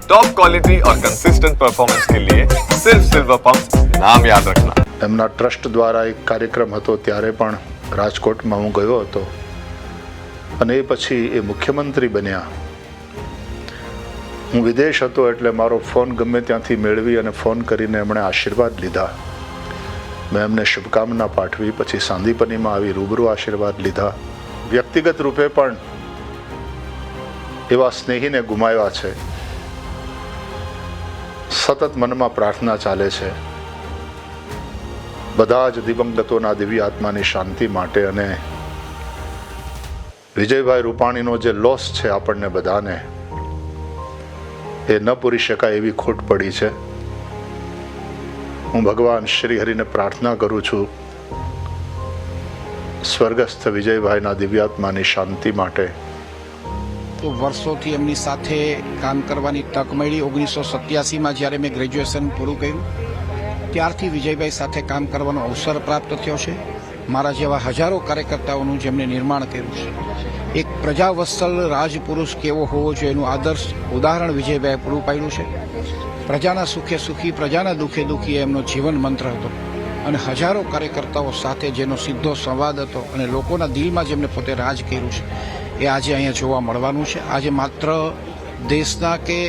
Top quality और consistent performance के लिए सिर्फ सिल्वर पंप नाम याद रखना। એમના ટ્રસ્ટ દ્વારા એક કાર્યક્રમ હતો ત્યારે પણ રાજકોટમાં હું ગયો હતો અને એ પછી એ મુખ્યમંત્રી બન્યા. હું વિદેશ હતો એટલે મારો ફોન ગમે ત્યાંથી મેળવી અને ફોન કરીને એમણે આશીર્વાદ લીધા. મેં એમને શુભકામના પાઠવી. પછી સાંદીપનીમાં આવી રૂબરૂ આશીર્વાદ લીધા. વ્યક્તિગત રૂપે પણ એવા સ્નેહીને ગુમાવ્યા છે. સતત મનમાં પ્રાર્થના ચાલે છે બધા જ દિવંગતોના દિવ્ય આત્માની શાંતિ માટે. અને વિજયભાઈ રૂપાણીનો જે લોસ છે આપણને બધાને એ ન પૂરી શકાય એવી ખોટ પડી છે. હું ભગવાન શ્રી હરિને પ્રાર્થના કરું છું સ્વર્ગસ્થ વિજયભાઈના દિવ્યાત્માની શાંતિ માટે. તો વર્ષોથી એમની સાથે કામ કરવાની તક મળી. 1987માં જ્યારે મેં ગ્રેજ્યુએશન પૂરું કર્યું ત્યારથી વિજયભાઈ સાથે કામ કરવાનો અવસર પ્રાપ્ત થયો છે. મારા જેવા હજારો કાર્યકર્તાઓનું જેમણે નિર્માણ કર્યું છે. એક પ્રજાવત્સલ રાજપુરુષ કેવો હોવો જોઈએ એનું આદર્શ ઉદાહરણ વિજયભાઈએ પૂરું પાડ્યું છે. પ્રજાના સુખે સુખી, પ્રજાના દુઃખે દુઃખી એમનો જીવન મંત્ર હતો અને હજારો કાર્યકર્તાઓ સાથે જેનો સીધો સંવાદ હતો અને લોકોના દિલમાં જેમને પોતે રાજ કર્યું છે એ આજે અહીંયા જોવા મળવાનું છે. આજે માત્ર દેશના કે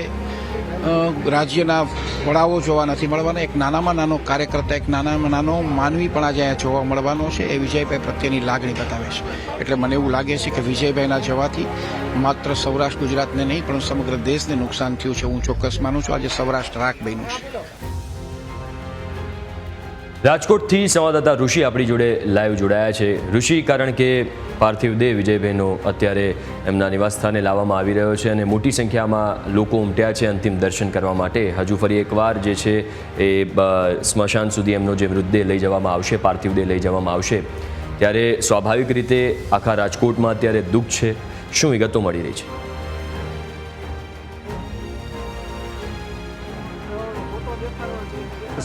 રાજ્યના વડાઓ જોવા નથી મળવાના, એક નાનામાં નાનો કાર્યકર્તા, એક નાનામાં નાનો માનવી પણ આજે અહીંયા જોવા મળવાનો છે. એ વિજયભાઈ પ્રત્યેની લાગણી બતાવે છે. એટલે મને એવું લાગે છે કે વિજયભાઈના જવાથી માત્ર સૌરાષ્ટ્ર ગુજરાતને નહીં પણ સમગ્ર દેશને નુકસાન થયું છે. હું ચોક્કસ માનું છું આજે સૌરાષ્ટ્ર રાખ બન્યું છે. રાજકોટથી સંવાદદાતા ઋષિ આપણી જોડે લાઈવ જોડાયા છે. ઋષિ, કારણ કે પાર્થિવ દેહ વિજયભાઈનો અત્યારે એમના નિવાસસ્થાને લાવવામાં આવી રહ્યો છે અને મોટી સંખ્યામાં લોકો ઉમટ્યા છે અંતિમ દર્શન કરવા માટે. હજુ ફરી એકવાર જે છે એ સ્મશાન સુધી એમનો જે મૃતદેહ લઈ જવામાં આવશે, પાર્થિવ દેહ લઈ જવામાં આવશે, ત્યારે સ્વાભાવિક રીતે આખા રાજકોટમાં અત્યારે દુઃખ છે. શું વિગતો મળી રહી છે?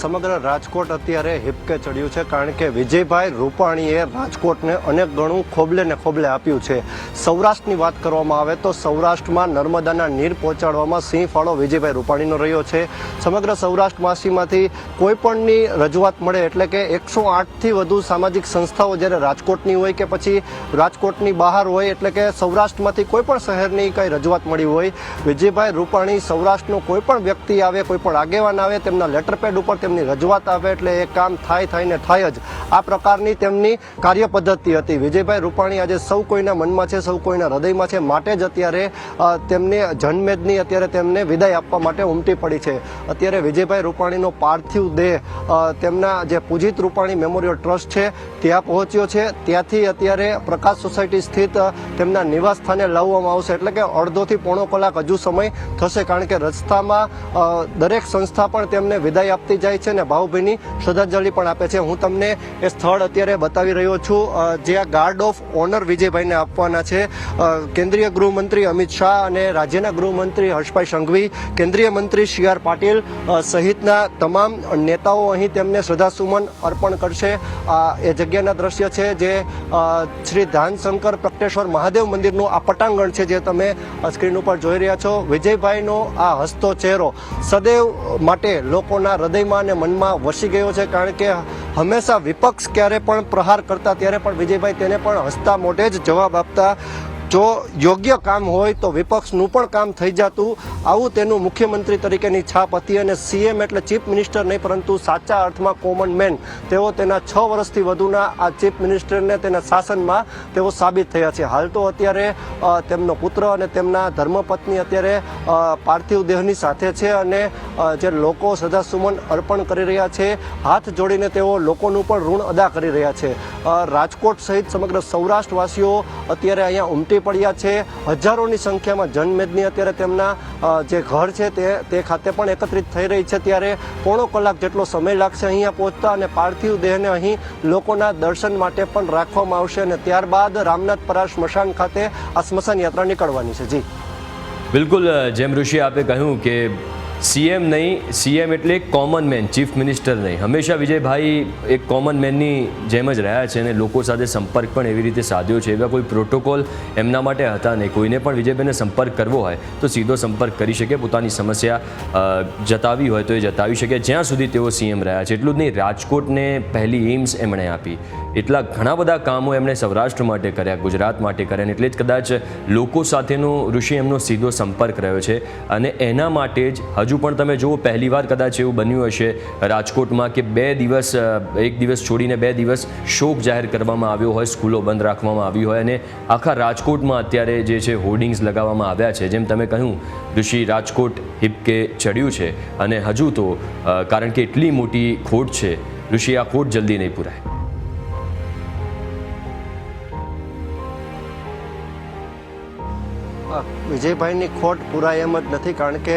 સમગ્ર રાજકોટ અત્યારે હિપકે ચડ્યું છે કારણ કે વિજયભાઈ રૂપાણીએ રાજકોટને અનેક ગણું ખોબલે ને ખોબલે આપ્યું છે. સૌરાષ્ટ્રની વાત કરવામાં આવે તો સૌરાષ્ટ્રમાં નર્મદાના નીર પહોંચાડવામાં સિંહ ફાળો વિજયભાઈ રૂપાણીનો રહ્યો છે. સમગ્ર સૌરાષ્ટ્રવાસીમાંથી કોઈપણની રજૂઆત મળે એટલે કે 108થી વધુ સામાજિક સંસ્થાઓ જ્યારે રાજકોટની હોય કે પછી રાજકોટની બહાર હોય એટલે કે સૌરાષ્ટ્રમાંથી કોઈ પણ શહેરની કંઈ રજૂઆત મળી હોય, વિજયભાઈ રૂપાણી સૌરાષ્ટ્રનો કોઈ પણ વ્યક્તિ આવે, કોઈ પણ આગેવાન આવે, તેમના લેટરપેડ ઉપર તેમની રજૂઆત આવે એટલે એ કામ થાય જ. આ પ્રકારની તેમની કાર્ય પદ્ધતિ હતી. વિજયભાઈ રૂપાણી આજે સૌ કોઈના મનમાં છે, સૌ કોઈના હૃદયમાં છે. માટે જ અત્યારે તેમને જનમેદની અત્યારે તેમને વિદાય આપવા માટે ઉમટી પડી છે. અત્યારે વિજયભાઈ રૂપાણીનો પાર્થિવ દેહ તેમના જે પૂજિત રૂપાણી મેમોરિયલ ટ્રસ્ટ છે ત્યાં પહોંચ્યો છે. ત્યાંથી અત્યારે પ્રકાશ સોસાયટી સ્થિત તેમના નિવાસ સ્થાને લાવવામાં આવશે. એટલે કે અડધોથી પોણો કલાક હજુ સમય થશે કારણ કે રસ્તામાં દરેક સંસ્થા પણ તેમને વિદાય આપતી જાય છે અને ભાવભીની શ્રદ્ધાંજલિ પણ આપે છે. હું તમને એ સ્થળ અત્યારે બતાવી રહ્યો છું જ્યાં ગાર્ડ ઓફ ઓનર વિજયભાઈને આપવાના છે. કેન્દ્રીય ગૃહમંત્રી અમિત શાહ અને રાજ્યના ગૃહમંત્રી હર્ષભાઈ સંઘવી, કેન્દ્રીય મંત્રી CR પાટીલ સહિતના તમામ નેતાઓ અહીં તેમને શ્રદ્ધાસુમન અર્પણ કરશે. એ જગ્યાના દ્રશ્ય છે જે શ્રી ધાનશંકર પ્રકટેશ્વર મહાદેવ મંદિરનું આ પટાંગણ છે જે તમે સ્ક્રીન ઉપર જોઈ રહ્યા છો. વિજયભાઈનો આ હસતો ચહેરો સદૈવ માટે લોકોના હૃદયમાં અને મનમાં વસી ગયો છે કારણ કે હંમેશા વિપક્ષ ક્યારે પણ પ્રહાર કરતા ત્યારે પણ વિજયભાઈ તેને પણ હસતા મોઢે જ જવાબ આપતા. જો યોગ્ય કામ હોય તો વિપક્ષનું પણ કામ થઈ જતું. આવું તેનું મુખ્યમંત્રી તરીકેની છાપ હતી અને CM એટલે ચીફ મિનિસ્ટર નહીં પરંતુ સાચા અર્થમાં કોમન મેન. તેઓ તેના 6 વર્ષથી વધુના આ ચીફ મિનિસ્ટરને તેના શાસનમાં તેઓ સાબિત થયા છે. હાલ તો અત્યારે તેમનો પુત્ર અને તેમના ધર્મપત્ની અત્યારે પાર્થિવ દેહની સાથે છે અને જે લોકો શ્રદ્ધાસુમન અર્પણ કરી રહ્યા છે, હાથ જોડીને તેઓ લોકોનું પણ ઋણ અદા કરી રહ્યા છે. રાજકોટ સહિત સમગ્ર સૌરાષ્ટ્રવાસીઓ અત્યારે અહીંયા ઉમટી પડ્યા છે. હજારોની સંખ્યામાં જનમેદની અત્યારે તેમના જે ઘર છે તે ખાતે પણ એકત્રિત થઈ રહી છે. ત્યારે પોણો કલાક જેટલો સમય લાગશે અહીંયા પહોંચતા અને પાર્થિવ દેહને અહીં લોકોના દર્શન માટે પણ રાખવામાં આવશે અને ત્યારબાદ રામનાથપરા સ્મશાન ખાતે આ સ્મશાન યાત્રા નીકળવાની છે. જી બિલકુલ, જેમ ઋષિ આપે કહ્યું કે સીએમ નહીં, સીએમ એટલે એક કોમન મેન, ચીફ મિનિસ્ટર નહીં. હંમેશા વિજયભાઈ એક કોમન મેનની જેમ જ રહ્યા છે અને લોકો સાથે સંપર્ક પણ એવી રીતે સાધ્યો છે. એવા કોઈ પ્રોટોકોલ એમના માટે હતા નહીં. કોઈને પણ વિજયભાઈને સંપર્ક કરવો હોય તો સીધો સંપર્ક કરી શકે, પોતાની સમસ્યા જતાવી હોય તો એ જતાવી શકે, જ્યાં સુધી તેઓ સીએમ રહ્યા છે. એટલું જ નહીં, રાજકોટને પહેલી એઇમ્સ એમણે આપી. એટલા ઘણા બધા કામો એમણે સૌરાષ્ટ્ર માટે કર્યા, ગુજરાત માટે કર્યા, અને એટલે જ કદાચ લોકો સાથેનો ઋષિ એમનો સીધો સંપર્ક રહ્યો છે. અને એના માટે જ હજુ પણ તમે જુઓ, પહેલીવાર કદાચ એવું બન્યું હશે રાજકોટમાં કે 2 દિવસ, એક દિવસ છોડીને 2 દિવસ શોક જાહેર કરવામાં આવ્યો હોય, સ્કૂલો બંધ રાખવામાં આવી હોય, અને આખા રાજકોટમાં અત્યારે જે છે હોર્ડિંગ્સ લગાવવામાં આવ્યા છે. જેમ તમે કહ્યું, ઋષિ રાજકોટ હિપકે ચડ્યું છે, અને હજુ તો કારણ કે એટલી મોટી ખોટ છે, ઋષિ આ ખોટ જલ્દી નહીં પૂરાય. વિજયભાઈની ખોટ પૂરાય એમ જ નથી, કારણ કે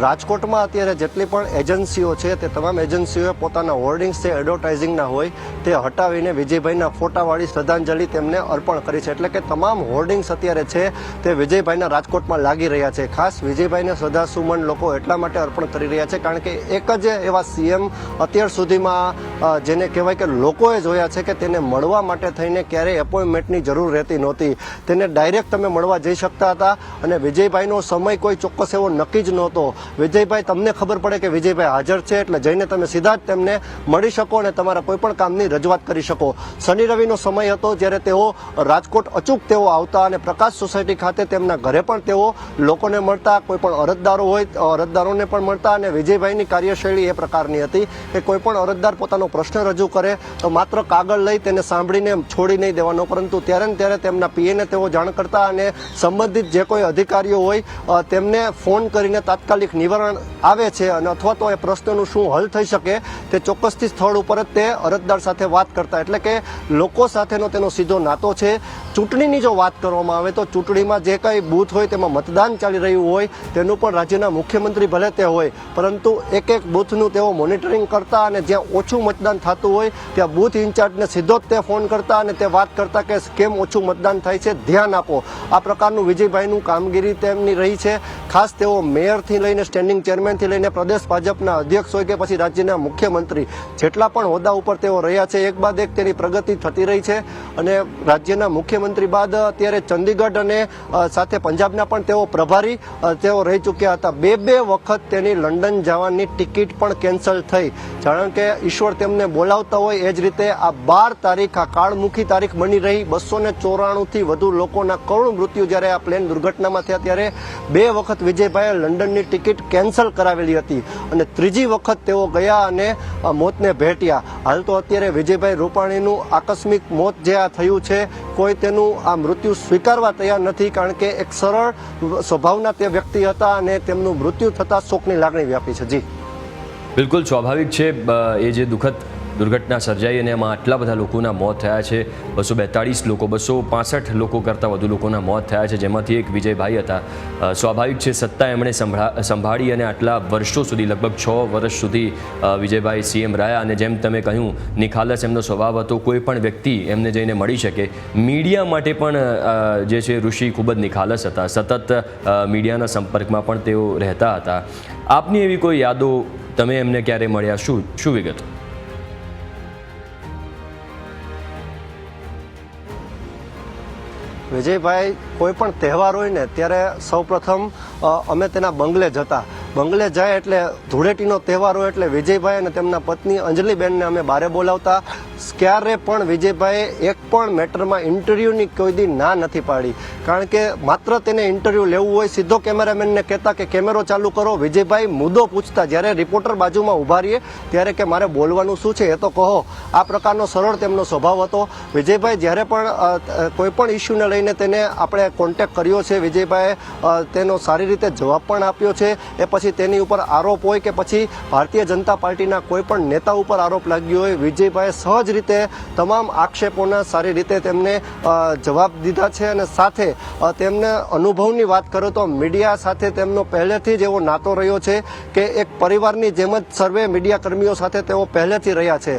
રાજકોટમાં અત્યારે જેટલી પણ એજન્સીઓ છે તે તમામ એજન્સીઓએ પોતાના હોર્ડિંગ્સ છે એડવર્ટાઇઝિંગના હોય તે હટાવીને વિજયભાઈના ફોટાવાળી શ્રદ્ધાંજલિ તેમને અર્પણ કરી છે. એટલે કે તમામ હોર્ડિંગ્સ અત્યારે છે તે વિજયભાઈના રાજકોટમાં લાગી રહ્યા છે. ખાસ વિજયભાઈને શ્રદ્ધાસુમન લોકો એટલા માટે અર્પણ કરી રહ્યા છે કારણ કે એક જ એવા સીએમ અત્યાર સુધીમાં જેને કહેવાય કે લોકોએ જોયા છે કે તેને મળવા માટે થઈને ક્યારેય એપોઇન્ટમેન્ટની જરૂર રહેતી નહોતી. તેને ડાયરેક્ટ તમે મળવા જઈ શકતા હતા, અને વિજયભાઈનો સમય કોઈ ચોક્કસ એવો નક્કી જ નહોતો. વિજયભાઈ, તમને ખબર પડે કે વિજયભાઈ હાજર છે એટલે જઈને તમે સીધા જ તેમને મળી શકો અને તમારા કોઈ પણ કામની રજૂઆત કરી શકો. શનિ રવિનો સમય હતો જ્યારે તેઓ રાજકોટ અચૂક તેઓ આવતા અને પ્રકાશ સોસાયટી ખાતે તેમના ઘરે પણ તેઓ લોકોને મળતા, કોઈ પણ અરજદારો હોય અરજદારોને પણ મળતા. અને વિજયભાઈની કાર્યશૈલી એ પ્રકારની હતી કે કોઈ પણ અરજદાર પોતાનો પ્રશ્ન રજૂ કરે તો માત્ર કાગળ લઈ તેને સાંભળીને છોડી નહીં દેવાનો, પરંતુ ત્યારે ને ત્યારે તેમના પીએને તેઓ જાણ કરતા અને સંબંધિત જે કોઈ અધિકારીઓ હોય તેમને ફોન કરીને તાત્કાલિક નિવારણ આવે છે, અને અથવા તો એ પ્રશ્નનું શું હલ થઈ શકે તે ચોક્કસથી સ્થળ ઉપર જ તે અરજદાર સાથે વાત કરતા. એટલે કે લોકો સાથેનો તેનો સીધો નાતો છે. ચૂંટણીની જો વાત કરવામાં આવે તો ચૂંટણીમાં જે કંઈ બૂથ હોય તેમાં મતદાન ચાલી રહ્યું હોય તેનું પણ રાજ્યના મુખ્યમંત્રી ભલે તે હોય, પરંતુ એક એક બૂથનું તેઓ મોનિટરિંગ કરતા, અને જ્યાં ઓછું મતદાન થતું હોય ત્યાં બૂથ ઇન્ચાર્જને સીધો જ તે ફોન કરતા અને તે વાત કરતા કે કેમ ઓછું મતદાન થાય છે, ધ્યાન આપો. આ પ્રકારનું વિજયભાઈનું કામગીરી તેમની રહી છે. ખાસ તેઓ મેયરથી લઈને સ્ટેન્ડિંગ ચેરમેનથી લઈને પ્રદેશ ભાજપના અધ્યક્ષ હોય કે પછી રાજ્યના મુખ્યમંત્રી, જેટલા પણ હોદ્દા ઉપર તેઓ રહ્યા છે, એક બાદ એક તેની પ્રગતિ થતી રહી છે. અને રાજ્યના મુખ્યમંત્રી બાદ અત્યારે ચંદીગઢ અને સાથે પંજાબના પણ તેઓ પ્રભારી તેઓ રહી ચૂક્યા હતા. 2 વખત તેની લંડન જવાની ટિકિટ પણ કેન્સલ થઈ, કારણ કે ઈશ્વર તેમને બોલાવતા હોય એ જ રીતે આ 12 તારીખ આ કાળમુખી તારીખ બની રહી. 294થી વધુ લોકોના કરુણ મૃત્યુ જ્યારે આ પ્લેન દુર્ઘટનામાં થયા ત્યારે 2 વખત વિજયભાઈએ લંડનની ટિકિટ કેન્સલ કરાવેલી હતી, અને ત્રીજી વખત તેઓ ગયા અને મોતને ભેટ્યા. હાલ તો અત્યારે વિજયભાઈ રૂપાણીનું આકસ્મિક મોત જે આ થયું છે, કોઈ તેનું આ મૃત્યુ સ્વીકારવા તૈયાર નથી, કારણ કે એક સરળ સ્વભાવના તે વ્યક્તિ હતા અને તેમનું મૃત્યુ થતાં શોકની લાગણી વ્યાપી છે. જી બિલકુલ સ્વાભાવિક છે. એ જે દુઃખદ દુર્ઘટના સર્જાઈ અને એમાં આટલા બધા લોકોના મોત થયા છે, 242 લોકો, 265 લોકો કરતાં વધુ લોકોના મોત થયા છે, જેમાંથી એક વિજયભાઈ હતા. સ્વાભાવિક છે, સત્તા એમણે સંભાળી અને આટલા વર્ષો સુધી, લગભગ 6 વર્ષ સુધી વિજયભાઈ સીએમ રહ્યા. અને જેમ તમે કહ્યું, નિખાલસ એમનો સ્વભાવ હતો, કોઈ પણ વ્યક્તિ એમને જઈને મળી શકે. મીડિયા માટે પણ જે છે ઋષિ ખૂબ જ નિખાલસ હતા, સતત મીડિયાના સંપર્કમાં પણ તેઓ રહેતા હતા. આપની એવી કોઈ યાદો, તમે એમને ક્યારે મળ્યા, શું વિગત? વિજયભાઈ કોઈ પણ તહેવાર હોય ને ત્યારે સૌપ્રથમ અમે તેના બંગલે જતા. બંગલે જાય એટલે ધૂળેટીનો તહેવાર હોય એટલે વિજયભાઈ અને તેમના પત્ની અંજલિબેનને અમે બારે બોલાવતા. ક્યારે પણ વિજયભાઈએ એક પણ મેટરમાં ઇન્ટરવ્યૂની કોઈ દી ના નથી પાડી, કારણ કે માત્ર તેને ઇન્ટરવ્યૂ લેવું હોય સીધો કેમેરામેનને કહેતા કે કેમેરો ચાલુ કરો. વિજયભાઈ મુદ્દો પૂછતા, જ્યારે રિપોર્ટર બાજુમાં ઊભા રહીએ ત્યારે કે મારે બોલવાનું શું છે એ તો કહો. આ પ્રકારનો સરળ તેમનો સ્વભાવ હતો. વિજયભાઈ જ્યારે પણ કોઈ પણ ઇસ્યુને લઈને તેને આપણે કોન્ટેક્ટ કર્યો છે, વિજયભાઈએ તેનો સારી રીતે જવાબ પણ આપ્યો છે. એ પછી તેની ઉપર આરોપ હોય કે પછી ભારતીય જનતા પાર્ટીના કોઈ પણ નેતા ઉપર આરોપ લાગ્યો હોય, વિજયભાઈએ સહજ જ રીતે તમામ આક્ષેપોના સારી રીતે તેમને જવાબ દીધા છે અને સાથે તેમને અનુભવની વાત કરો તો મીડિયા સાથે તેમનો પહેલેથી જ એવો નાતો રહ્યો છે કે એક પરિવારની જેમ જ સર્વે મીડિયા કર્મીઓ સાથે તેઓ પહેલેથી રહ્યા છે.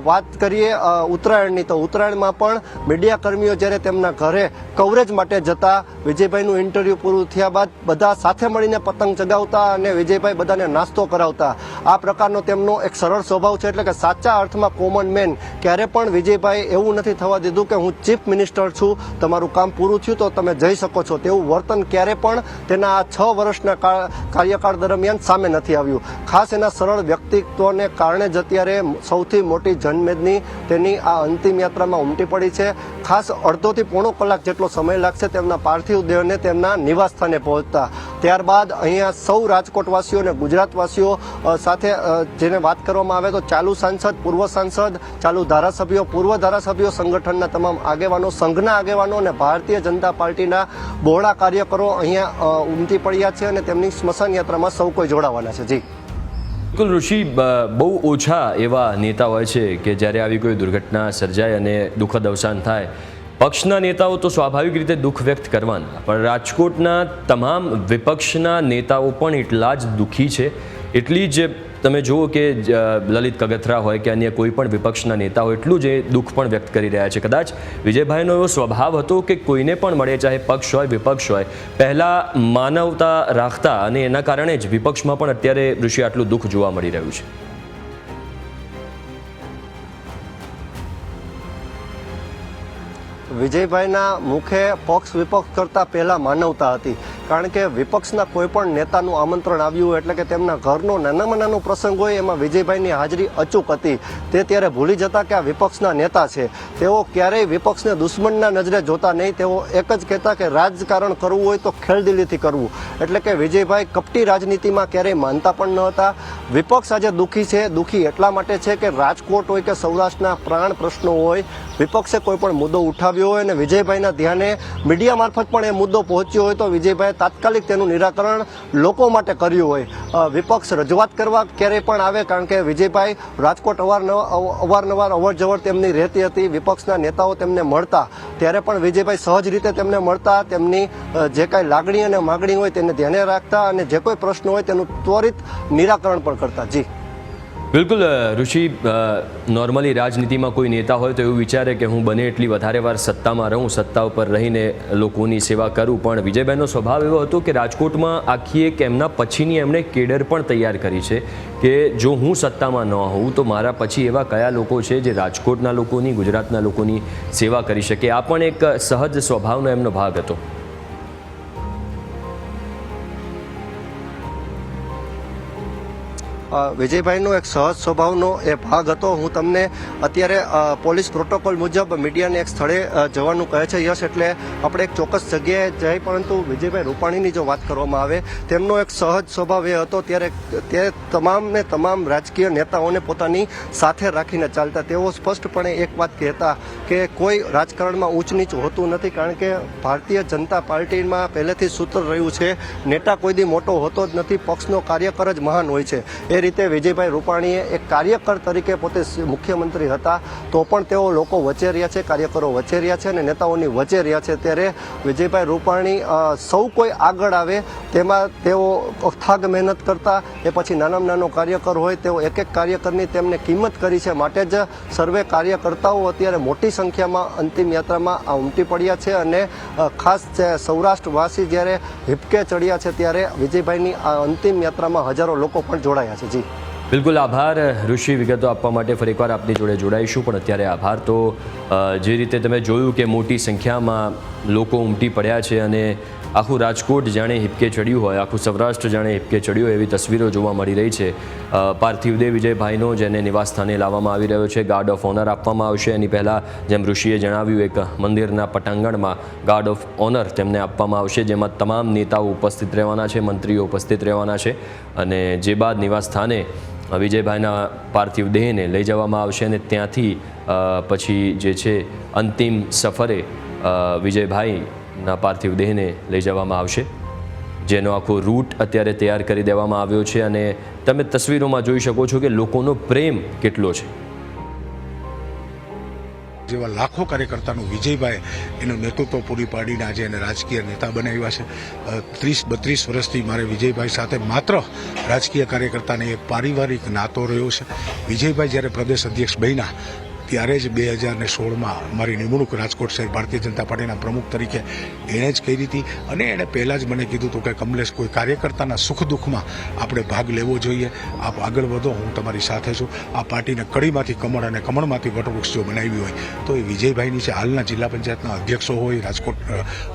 વાત કરીએ ઉત્તરાયણની તો ઉત્તરાયણમાં પણ મીડિયા કર્મીઓ જ્યારે તેમના ઘરે કવરેજ માટે જતા વિજયભાઈનું ઇન્ટરવ્યૂ પૂરું થયા બાદ બધા સાથે મળીને પતંગ ચગાવતા અને વિજયભાઈ બધાને નાસ્તો કરાવતા. આ પ્રકારનો તેમનો એક સરળ સ્વભાવ છે. એટલે કે સાચા અર્થમાં કોમન મેન. ક્યારે પણ વિજયભાઈ એવું નથી થવા દીધું કે હું ચીફ મિનિસ્ટર છું, તમારું કામ પૂરું થયું તો તમે જઈ શકો છો, તેવું વર્તન ક્યારે પણ તેના આ 6 વર્ષના કાર્યકાળ દરમિયાન સામે નથી આવ્યું. ખાસ એના સરળ વ્યક્તિત્વને કારણે જ અત્યારે સૌથી મોટી જનમેદની તેની આ અંતિમ યાત્રામાં ઉમટી પડી છે. ખાસ અડધોથી પોણો કલાક જેટલો સમય લાગશે તેમના પાર્થિવ દેહને તેમના નિવાસ સ્થાને પહોંચતા. ત્યારબાદ અહીંયા સૌ રાજકોટવાસીઓ અને ગુજરાતવાસીઓ સાથે જેને વાત કરવામાં આવે તો ચાલુ સાંસદ, પૂર્વ સાંસદ, ચાલુ ધારાસભ્યો, પૂર્વ ધારાસભ્યો, સંગઠનના તમામ આગેવાનો, સંઘના આગેવાનો અને ભારતીય જનતા પાર્ટીના બહોળા કાર્યકરો અહીંયા ઉમટી પડ્યા છે અને તેમની સ્મશાન યાત્રામાં સૌ કોઈ જોડાવાના છે. જી બિલકુલ ઋષિ, બહુ ઓછા એવા નેતા હોય છે કે જ્યારે આવી કોઈ દુર્ઘટના સર્જાય અને દુઃખદ અવસાન થાય, પક્ષના નેતાઓ તો સ્વાભાવિક રીતે દુઃખ વ્યક્ત કરવાના, પણ રાજકોટના તમામ વિપક્ષના નેતાઓ પણ એટલા જ દુઃખી છે. એટલી જ તમે જુઓ કે લલિત કગથરા હોય કે અન્ય કોઈ પણ વિપક્ષના નેતા હોય એટલું જ એ દુઃખ પણ વ્યક્ત કરી રહ્યા છે. કદાચ વિજયભાઈનો એવો સ્વભાવ હતો કે કોઈને પણ મળે, ચાહે પક્ષ હોય વિપક્ષ હોય, પહેલાં માનવતા રાખતા અને એના કારણે જ વિપક્ષમાં પણ અત્યારે ઋષિ આટલું દુઃખ જોવા મળી રહ્યું છે. વિજયભાઈના મુખે પક્ષ વિપક્ષ કરતાં પહેલાં માનવતા હતી. કારણ કે વિપક્ષના કોઈ પણ નેતાનું આમંત્રણ આવ્યું એટલે કે તેમના ઘરનો નાનામાં નાનો પ્રસંગ હોય એમાં વિજયભાઈની હાજરી અચૂક હતી. તે ત્યારે ભૂલી જતા કે આ વિપક્ષના નેતા છે. તેઓ ક્યારેય વિપક્ષને દુશ્મનના નજરે જોતા નહીં. તેઓ એક જ કહેતા કે રાજકારણ કરવું હોય તો ખેલદિલીથી કરવું. એટલે કે વિજયભાઈ કપટી રાજનીતિમાં ક્યારેય માનતા પણ ન હતા. વિપક્ષ આજે દુઃખી છે. દુઃખી એટલા માટે છે કે રાજકોટ હોય કે સૌરાષ્ટ્રના પ્રાણ પ્રશ્નો હોય, વિપક્ષે કોઈ પણ મુદ્દો ઉઠાવ્યો હોય અને વિજયભાઈના ધ્યાને મીડિયા મારફત પણ એ મુદ્દો પહોંચ્યો હોય તો વિજયભાઈ તાત્કાલિક તેનું નિરાકરણ લોકો માટે કર્યું હોય. વિપક્ષ રજૂઆત કરવા ક્યારેય પણ આવે, કારણ કે વિજયભાઈ રાજકોટ અવારનવાર અવરજવર તેમની રહેતી હતી. વિપક્ષના નેતાઓ તેમને મળતા ત્યારે પણ વિજયભાઈ સહજ રીતે તેમને મળતા, તેમની જે કાંઈ લાગણી અને માગણી હોય તેને ધ્યાને રાખતા અને જે કોઈ પ્રશ્ન હોય તેનું ત્વરિત નિરાકરણ પણ કરતા. જી બિલકુલ ઋષિ, નોર્મલી રાજનીતિમાં કોઈ નેતા હોય તો એવું વિચારે કે હું બને એટલી વધારે વાર સત્તામાં રહું, સત્તા ઉપર રહીને લોકોની સેવા કરું, પણ વિજયભાઈનો સ્વભાવ એવો હતો કે રાજકોટમાં આખી એક એમના પછીની એમણે કેડર પણ તૈયાર કરી છે કે જો હું સત્તામાં ન હોઉં તો મારા પછી એવા કયા લોકો છે જે રાજકોટના લોકોની, ગુજરાતના લોકોની સેવા કરી શકે. આ પણ એક સહજ સ્વભાવનો એમનો ભાગ હતો. વિજયભાઈનો એક સહજ સ્વભાવનો એ ભાગ હતો. હું તમને અત્યારે પોલીસ પ્રોટોકોલ મુજબ મીડિયાને એક સ્થળે જવાનું કહે છે યશ, એટલે આપણે એક ચોક્કસ જગ્યાએ જઈ, પરંતુ વિજયભાઈ રૂપાણીની જો વાત કરવામાં આવે તેમનો એક સહજ સ્વભાવ એ હતો ત્યારે તે તમામને તમામ રાજકીય નેતાઓને પોતાની સાથે રાખીને ચાલતા. તેઓ સ્પષ્ટપણે એક વાત કહેતા કે કોઈ રાજકારણમાં ઊંચ નીચ હોતું નથી, કારણ કે ભારતીય જનતા પાર્ટીમાં પહેલેથી સૂત્ર રહ્યું છે નેતા કોઈ દી મોટો હોતો જ નથી, પક્ષનો કાર્યકર જ મહાન હોય છે. એ રીતે વિજયભાઈ રૂપાણીએ એક કાર્યકર તરીકે પોતે મુખ્યમંત્રી હતા તો પણ તેઓ લોકો વચ્ચે રહ્યા છે, કાર્યકરો વચ્ચે રહ્યા છે અને નેતાઓની વચ્ચે રહ્યા છે. ત્યારે વિજયભાઈ રૂપાણી સૌ કોઈ આગળ આવે તેમાં તેઓ અથાગ મહેનત કરતા. એ પછી નાનામાં નાનો કાર્યકર હોય તેઓ એક એક કાર્યકરની તેમને કિંમત કરી છે. માટે જ સર્વે કાર્યકર્તાઓ અત્યારે મોટી સંખ્યામાં અંતિમ યાત્રામાં ઉમટી પડ્યા છે અને ખાસ સૌરાષ્ટ્રવાસી જ્યારે હિપકે ચડ્યા છે ત્યારે વિજયભાઈની આ અંતિમ યાત્રામાં હજારો લોકો પણ જોડાયા છે. જી બિલકુલ, આભાર ઋષિ. વિગતો આપવા માટે ફરી એકવાર આપની જોડે જોડાઈશું, પણ અત્યારે આભાર. તો જે રીતે તમે જોયું કે મોટી સંખ્યામાં લોકો ઉમટી પડ્યા છે અને આખું રાજકોટ જાણે હિપકે ચડ્યું હોય, આખું સૌરાષ્ટ્ર જાણે હિપકે ચડ્યું હોય એવી તસવીરો જોવા મળી રહી છે. પાર્થિવ દેહ વિજયભાઈનો જેને નિવાસ સ્થાને લાવવામાં આવી રહ્યો છે, ગાર્ડ ઓફ ઓનર આપવામાં આવશે. એની પહેલાં જેમ ઋષિએ જણાવ્યું એક મંદિરના પટાંગણમાં ગાર્ડ ઓફ ઓનર તેમને આપવામાં આવશે, જેમાં તમામ નેતાઓ ઉપસ્થિત રહેવાના છે, મંત્રીઓ ઉપસ્થિત રહેવાના છે અને જે બાદ નિવાસ સ્થાને વિજયભાઈના પાર્થિવ દેહને લઈ જવામાં આવશે અને ત્યાંથી પછી જે છે અંતિમ સફરે વિજયભાઈના પાર્થિવ દેહને લઈ જવામાં આવશે, જેનો આખો રૂટ અત્યારે તૈયાર કરી દેવામાં આવ્યો છે અને તમે તસવીરોમાં જોઈ શકો છો કે લોકોનો પ્રેમ કેટલો છે. જેવા લાખો કાર્યકર્તાનું વિજયભાઈ એનું નેતૃત્વ પૂરી પાડીને આજે એને રાજકીય નેતા બનાવ્યા છે. 30-32 વર્ષથી મારે વિજયભાઈ સાથે માત્ર રાજકીય કાર્યકર્તાને એક પારિવારિક નાતો રહ્યો છે. વિજયભાઈ જ્યારે પ્રદેશ અધ્યક્ષ બન્યા ત્યારે જ 2016માં મારી નિમણૂક રાજકોટ શહેર ભારતીય જનતા પાર્ટીના પ્રમુખ તરીકે એણે જ કરી હતી અને એણે પહેલાં જ મને કીધું હતું કે કમલેશ, કોઈ કાર્યકર્તાના સુખ દુઃખમાં આપણે ભાગ લેવો જોઈએ, આપ આગળ વધો, હું તમારી સાથે છું. આ પાર્ટીને કડીમાંથી કમળ અને કમળમાંથી વટવૃક્ષ જો બનાવી હોય તો એ વિજયભાઈની છે. હાલના જિલ્લા પંચાયતના અધ્યક્ષો હોય, રાજકોટ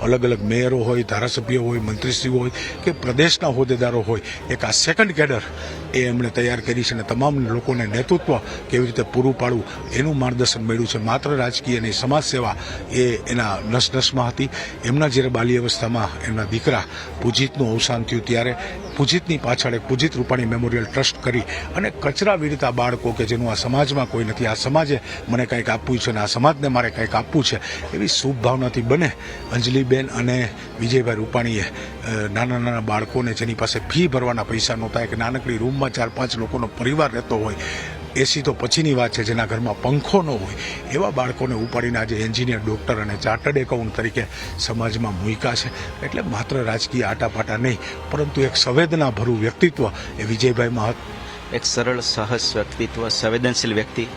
અલગ અલગ મેયરો હોય, ધારાસભ્યો હોય, મંત્રીશ્રીઓ હોય કે પ્રદેશના હોદ્દેદારો હોય, એક આ સેકન્ડ કેડર એ એમણે તૈયાર કરી છે અને તમામ લોકોને નેતૃત્વ કેવી રીતે પૂરું પાડવું એનું માર્ગદર્શન મળ્યું છે. માત્ર રાજકીય નહીં, સમાજ સેવા એ એના નસનસમાં હતી. એમના જ્યારે બાલ્ય અવસ્થામાં એમના દીકરા પૂજિતનું અવસાન થયું ત્યારે પૂજિતની પાછળ એક પૂજિત રૂપાણી મેમોરિયલ ટ્રસ્ટ કરી અને કચરા વિરતા બાળકો કે જેનું આ સમાજમાં કોઈ નથી, આ સમાજે મને કંઈક આપવું છે અને આ સમાજને મારે કંઈક આપવું છે એવી શુભ ભાવનાથી બને અંજલિબેન અને વિજયભાઈ રૂપાણીએ નાના નાના બાળકોને જેની પાસે ફી ભરવાના પૈસા નહોતા, એક નાનકડી રૂમમાં 4-5 લોકોનો પરિવાર રહેતો હોય, એસી તો પછીની વાત છે, જેના ઘરમાં પંખો ન હોય એવા બાળકોને ઉપાડીને આજે એન્જિનિયર, ડૉક્ટર અને ચાર્ટર્ડ એકાઉન્ટ તરીકે સમાજમાં મૂક્યા છે. એટલે માત્ર રાજકીય આટાપાટા નહીં પરંતુ એક સંવેદનાભર્યું વ્યક્તિત્વ એ વિજયભાઈમાં હતું. એક સરળ સહજ વ્યક્તિત્વ, સંવેદનશીલ વ્યક્તિ,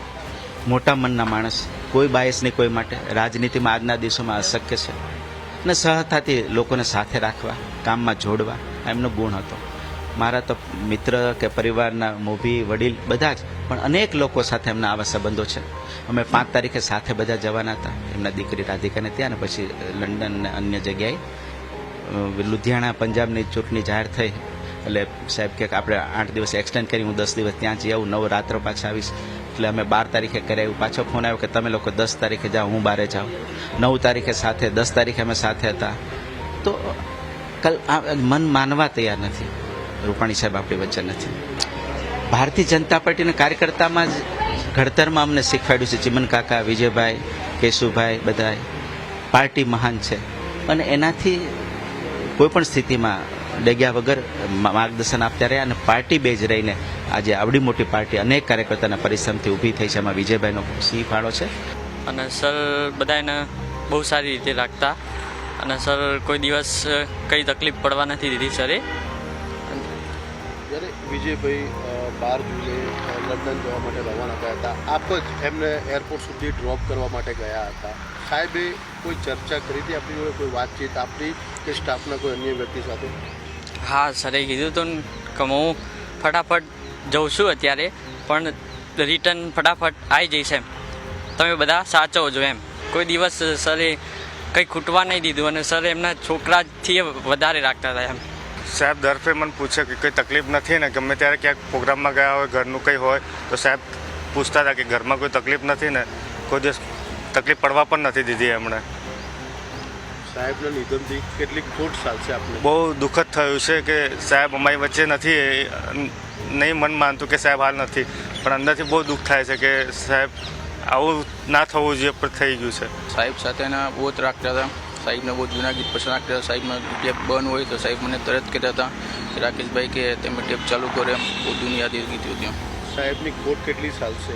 મોટા મનના માણસ, કોઈ બાયસ નહીં કોઈ માટે. રાજનીતિમાં આજના દિવસોમાં અશક્ય છે અને સહજતાથી લોકોને સાથે રાખવા, કામમાં જોડવા એમનો ગુણ હતો. મારા તો મિત્ર કે પરિવારના મોભી, વડીલ બધા જ, પણ અનેક લોકો સાથે એમના આવા સંબંધો છે. અમે 5 તારીખે સાથે બધા જવાના હતા એમના દીકરી રાધિકાને ત્યાં, અને પછી લંડન અને અન્ય જગ્યાએ. લુધિયાણા પંજાબની ચૂંટણી જાહેર થઈ એટલે સાહેબ કે આપણે 8 દિવસ એક્સટેન્ડ કરી, હું 10 દિવસ ત્યાં જઈ આવું, 9 રાત્ર પાછા આવીશ. એટલે અમે 12 તારીખે કરાવ્યું. પાછો ફોન આવ્યો કે તમે લોકો 10 તારીખે જાઓ, હું 12 જાઉં. 9 તારીખે સાથે, 10 તારીખે અમે સાથે હતા. તો મન માનવા તૈયાર નથી, રૂપાણી સાહેબ આપણી વચ્ચે નથી. ભારતીય જનતા પાર્ટીના કાર્યકર્તામાં જ ઘડતરમાં અમને શીખવાડ્યું છે. ચિમન કાકા, વિજયભાઈ, કેશુભાઈ, બધા પાર્ટી મહાન છે અને એનાથી કોઈ પણ સ્થિતિમાં ડગ્યા વગર માર્ગદર્શન આપતા રહ્યા અને પાર્ટી બેઝ રહીને આજે આવડી મોટી પાર્ટી અનેક કાર્યકર્તાના પરિશ્રમથી ઊભી થઈ છે. એમાં વિજયભાઈનો સિંહ ફાળો છે. અને સર બધાને બહુ સારી રીતે રાખતા અને સર કોઈ દિવસ કંઈ તકલીફ પડવા નથી દીધી સરે. જ્યારે વિજયભાઈ 12 જૂને લંડન જવા માટે રવાના થયા હતા, આપ જ એમને એરપોર્ટ સુધી ડ્રોપ કરવા માટે ગયા હતા. સાહેબે કોઈ ચર્ચા કરી હતી આપણી જોડે, કોઈ વાતચીત આપણી કે સ્ટાફના કોઈ અન્ય વ્યક્તિ સાથે? હા, સરે કીધું હતું કે હું ફટાફટ જઉં છું અત્યારે, પણ રિટર્ન ફટાફટ આવી જઈશ એમ, તમે બધા સાચવજો એમ. કોઈ દિવસ સરે કંઈ ખૂટવા નહીં દીધું અને સર એમના છોકરાથી વધારે રાખતા હતા એમ. સાહેબ દર ફેર મને પૂછે કે કંઈ તકલીફ નથી ને, ગમે ત્યારે ક્યાંક પ્રોગ્રામમાં ગયા હોય, ઘરનું કંઈ હોય તો સાહેબ પૂછતા હતા કે ઘરમાં કોઈ તકલીફ નથી ને, કોઈ દિવસ તકલીફ પડવા પણ નથી દીધી એમણે. સાહેબના નિધનથી કેટલીક ખોટ ચાલશે આપણે? બહુ દુઃખદ થયું છે કે સાહેબ અમારી વચ્ચે નથી. નહીં મન માનતું કે સાહેબ હાલ નથી, પણ અંદરથી બહુ દુઃખ થાય છે કે સાહેબ આવું ના થવું જોઈએ પણ થઈ ગયું છે. સાહેબ સાથેના બહુ જ રાખતા હતા. સાહેબને બહુ જૂના ગીત પસંદ રાખતા હતા. સાહેબનો ટેપ બંધ હોય તો સાહેબ મને તરત કહેતા હતા કે રાકેશભાઈ કે તમે ટેપ ચાલુ કરો એમ. બહુ જૂની યાદી ગીત હતી. સાહેબની ખોટ કેટલી ચાલશે?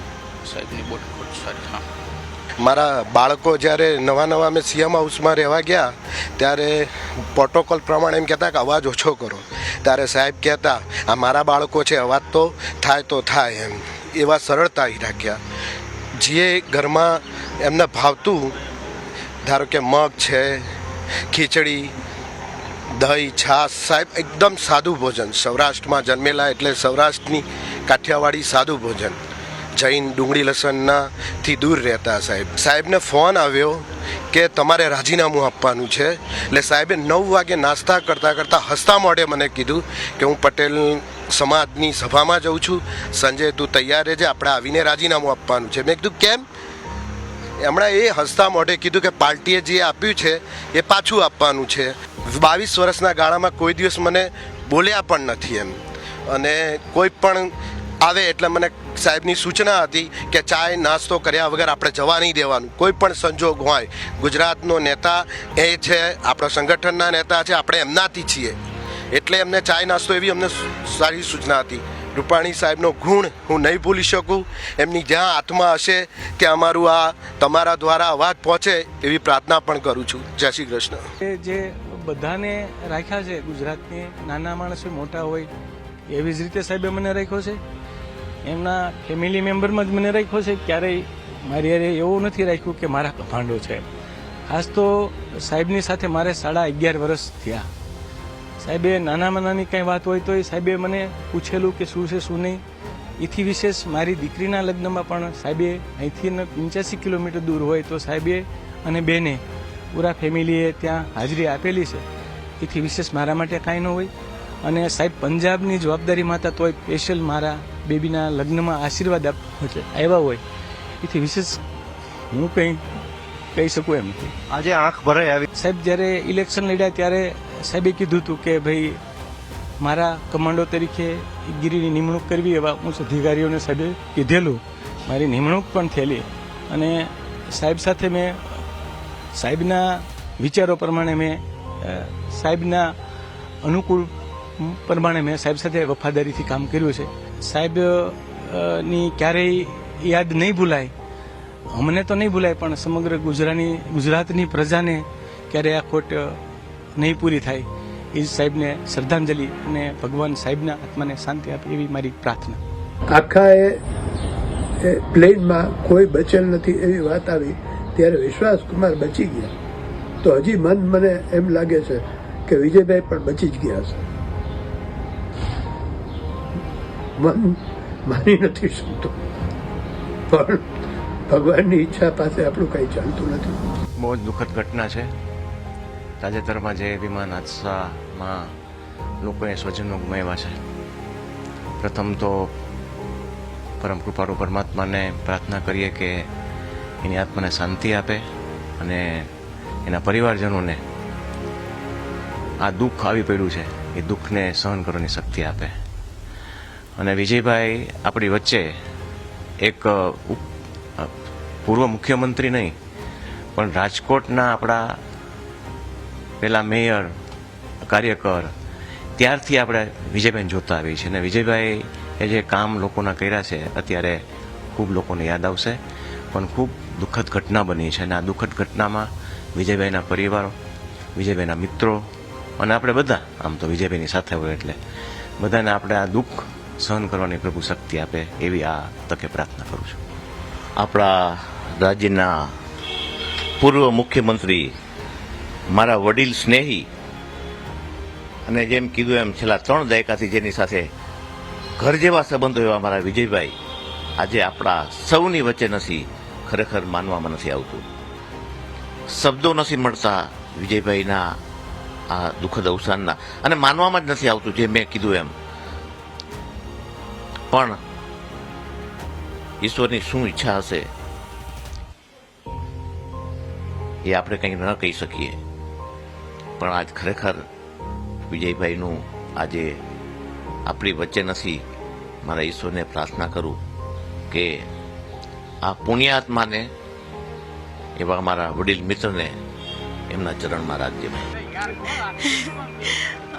સાહેબની બહુ ખોટ સારી. હા, મારા બાળકો જ્યારે નવા અમે સીએમ હાઉસમાં રહેવા ગયા ત્યારે પ્રોટોકોલ પ્રમાણે એમ કહેતા કે અવાજ ઓછો કરો. ત્યારે સાહેબ કહેતા આ મારા બાળકો છે, અવાજ તો થાય એમ. એવા સરળતા રાખ્યા. જે ઘરમાં એમને ભાવતું, ધારો કે મગ છે, ખીચડી, દહીં, છાશ, સાહેબ એકદમ સાદું ભોજન. સૌરાષ્ટ્રમાં જન્મેલા એટલે સૌરાષ્ટ્રની કાઠિયાવાડી સાદું ભોજન. જૈન ડુંગળી લસણનાથી દૂર રહેતા સાહેબને ફોન આવ્યો કે તમારે રાજીનામું આપવાનું છે. એટલે સાહેબે 9 વાગે નાસ્તા કરતાં હસતા મોઢે મને કીધું કે હું પટેલ સમાજની સભામાં જઉં છું, સંજય તું તૈયાર રહેજે, આપણે આવીને રાજીનામું આપવાનું છે. મેં કીધું કેમ? એમણે એ હસતા મોઢે કીધું કે પાર્ટીએ જે આપ્યું છે એ પાછું આપવાનું છે. 22 વર્ષના ગાળામાં કોઈ દિવસ મને બોલ્યા પણ નથી એમ. અને કોઈ પણ આવે એટલે મને સાહેબની સૂચના હતી કે ચાય નાસ્તો કર્યા વગર આપણે જવા નહીં દેવાનું. કોઈ પણ સંજોગ હોય, ગુજરાતનો નેતા એ છે, આપણા સંગઠનના નેતા છે, આપણે એમનાથી છીએ એટલે એમને ચાય નાસ્તો એવી અમને સારી સૂચના હતી. રૂપાણી સાહેબનો ગુણ હું નહીં ભૂલી શકું. એમની જ્યાં આત્મા હશે કે અમારું આ તમારા દ્વારા અવાજ પહોંચે એવી પ્રાર્થના પણ કરું છું. જય શ્રી કૃષ્ણ. જે બધાને રાખ્યા છે ગુજરાતની, નાના માણસ હોય મોટા હોય, એવી જ રીતે સાહેબે મને રાખ્યો છે. એમના ફેમિલી મેમ્બરમાં જ મને રાખ્યો છે. ક્યારેય મારી યારે એવું નથી રાખ્યું કે મારા કફાંડો છે. ખાસ તો સાહેબની સાથે મારે 11.5 વર્ષ થયા. સાહેબે નાનામાં નાની કંઈ વાત હોય તો સાહેબે મને પૂછેલું કે શું છે શું નહીં. એથી વિશેષ મારી દીકરીના લગ્નમાં પણ સાહેબે અહીંથી 85 કિલોમીટર દૂર હોય તો સાહેબે અને બેને પૂરા ફેમિલીએ ત્યાં હાજરી આપેલી છે. એથી વિશેષ મારા માટે કાંઈ ન હોય. અને સાહેબ પંજાબની જવાબદારીમાં હતા તોય સ્પેશિયલ મારા બેબીના લગ્નમાં આશીર્વાદ આવ્યા હોય. એથી વિશેષ હું કંઈ કહી શકું એમ નથી. આજે આંખ ભરાઈ આવી. સાહેબ જ્યારે ઇલેક્શન લડ્યા ત્યારે સાહેબે કીધું હતું કે ભાઈ મારા કમાન્ડો તરીકે ગીરીની નિમણૂક કરવી, એવા ઉચ્ચ અધિકારીઓને સાહેબે કીધેલું. મારી નિમણૂક પણ થયેલી અને સાહેબ સાથે મેં સાહેબના વિચારો પ્રમાણે મેં સાહેબના અનુકૂળ પ્રમાણે મેં સાહેબ સાથે વફાદારીથી કામ કર્યું છે. સાહેબની ક્યારેય યાદ નહીં ભૂલાય, અમને તો નહીં ભૂલાય, પણ સમગ્ર ગુજરાતની પ્રજાને ક્યારેય આ ખોટ નહીં પૂરી થાય એ સાહેબને શ્રદ્ધાંજલિ અને ભગવાન સાહેબના આત્માને શાંતિ આપે એવી મારી પ્રાર્થના. આખા એ પ્લેનમાં કોઈ બચેલ નથી એવી વાત આવી ત્યારે વિશ્વાસ કુમાર બચી ગયા. તો હજી મને એમ લાગે છે કે વિજયભાઈ પણ બચી જ ગયા છે. મન માની નથી શકતું, પણ ભગવાનની ઈચ્છા પાસે આપણું કંઈ ચાલતું નથી. બહુ જ દુઃખદ ઘટના છે. તાજેતરમાં જે વિમાન હાદસામાં લોકોએ સ્વજનો ગુમાવ્યા છે. પ્રથમ તો પરમ કૃપાળુ પરમાત્માને પ્રાર્થના કરીએ કે એની આત્માને શાંતિ આપે અને એના પરિવારજનોને આ દુઃખ આવી પડ્યું છે એ દુઃખને સહન કરવાની શક્તિ આપે. અને વિજયભાઈ આપણી વચ્ચે એક પૂર્વ મુખ્યમંત્રી નહીં પણ રાજકોટના આપણા પેલા મેયર કાર્યકર ત્યારથી આપણે વિજયભાઈને જોતા આવીએ છીએ. અને વિજયભાઈ એ જે કામ લોકોના કર્યા છે અત્યારે ખૂબ લોકોને યાદ આવશે. પણ ખૂબ દુઃખદ ઘટના બની છે અને આ દુઃખદ ઘટનામાં વિજયભાઈના પરિવારો, વિજયભાઈના મિત્રો અને આપણે બધા, આમ તો વિજયભાઈની સાથે હોય એટલે બધાને આપણે આ દુઃખ સહન કરવાની પ્રભુ શક્તિ આપે એવી આ તકે પ્રાર્થના કરું છું. આપણા રાજ્યના પૂર્વ મુખ્યમંત્રી, મારા વડીલ સ્નેહી અને જેમ કીધું એમ છેલ્લા 3 દાયકાથી જેની સાથે ઘર જેવા સંબંધો એવા મારા વિજયભાઈ આજે આપણા સૌની વચ્ચે નથી. ખરેખર માનવામાં નથી આવતું, શબ્દો નથી મળતા વિજયભાઈના આ દુઃખદ અવસાનના, અને માનવામાં જ નથી આવતું જે મેં કીધું એમ. પણ ઈશ્વરની શું ઈચ્છા હશે એ આપણે કંઈ ન કહી શકીએ. પણ આજ ખરેખર વિજયભાઈનું આજે આપણી વચ્ચે નથી. મારા ઈશ્વરને પ્રાર્થના કરું કે આ પુણ્યાત્માને, એવા મારા વડીલ મિત્રને એમના ચરણમાં રાખજે.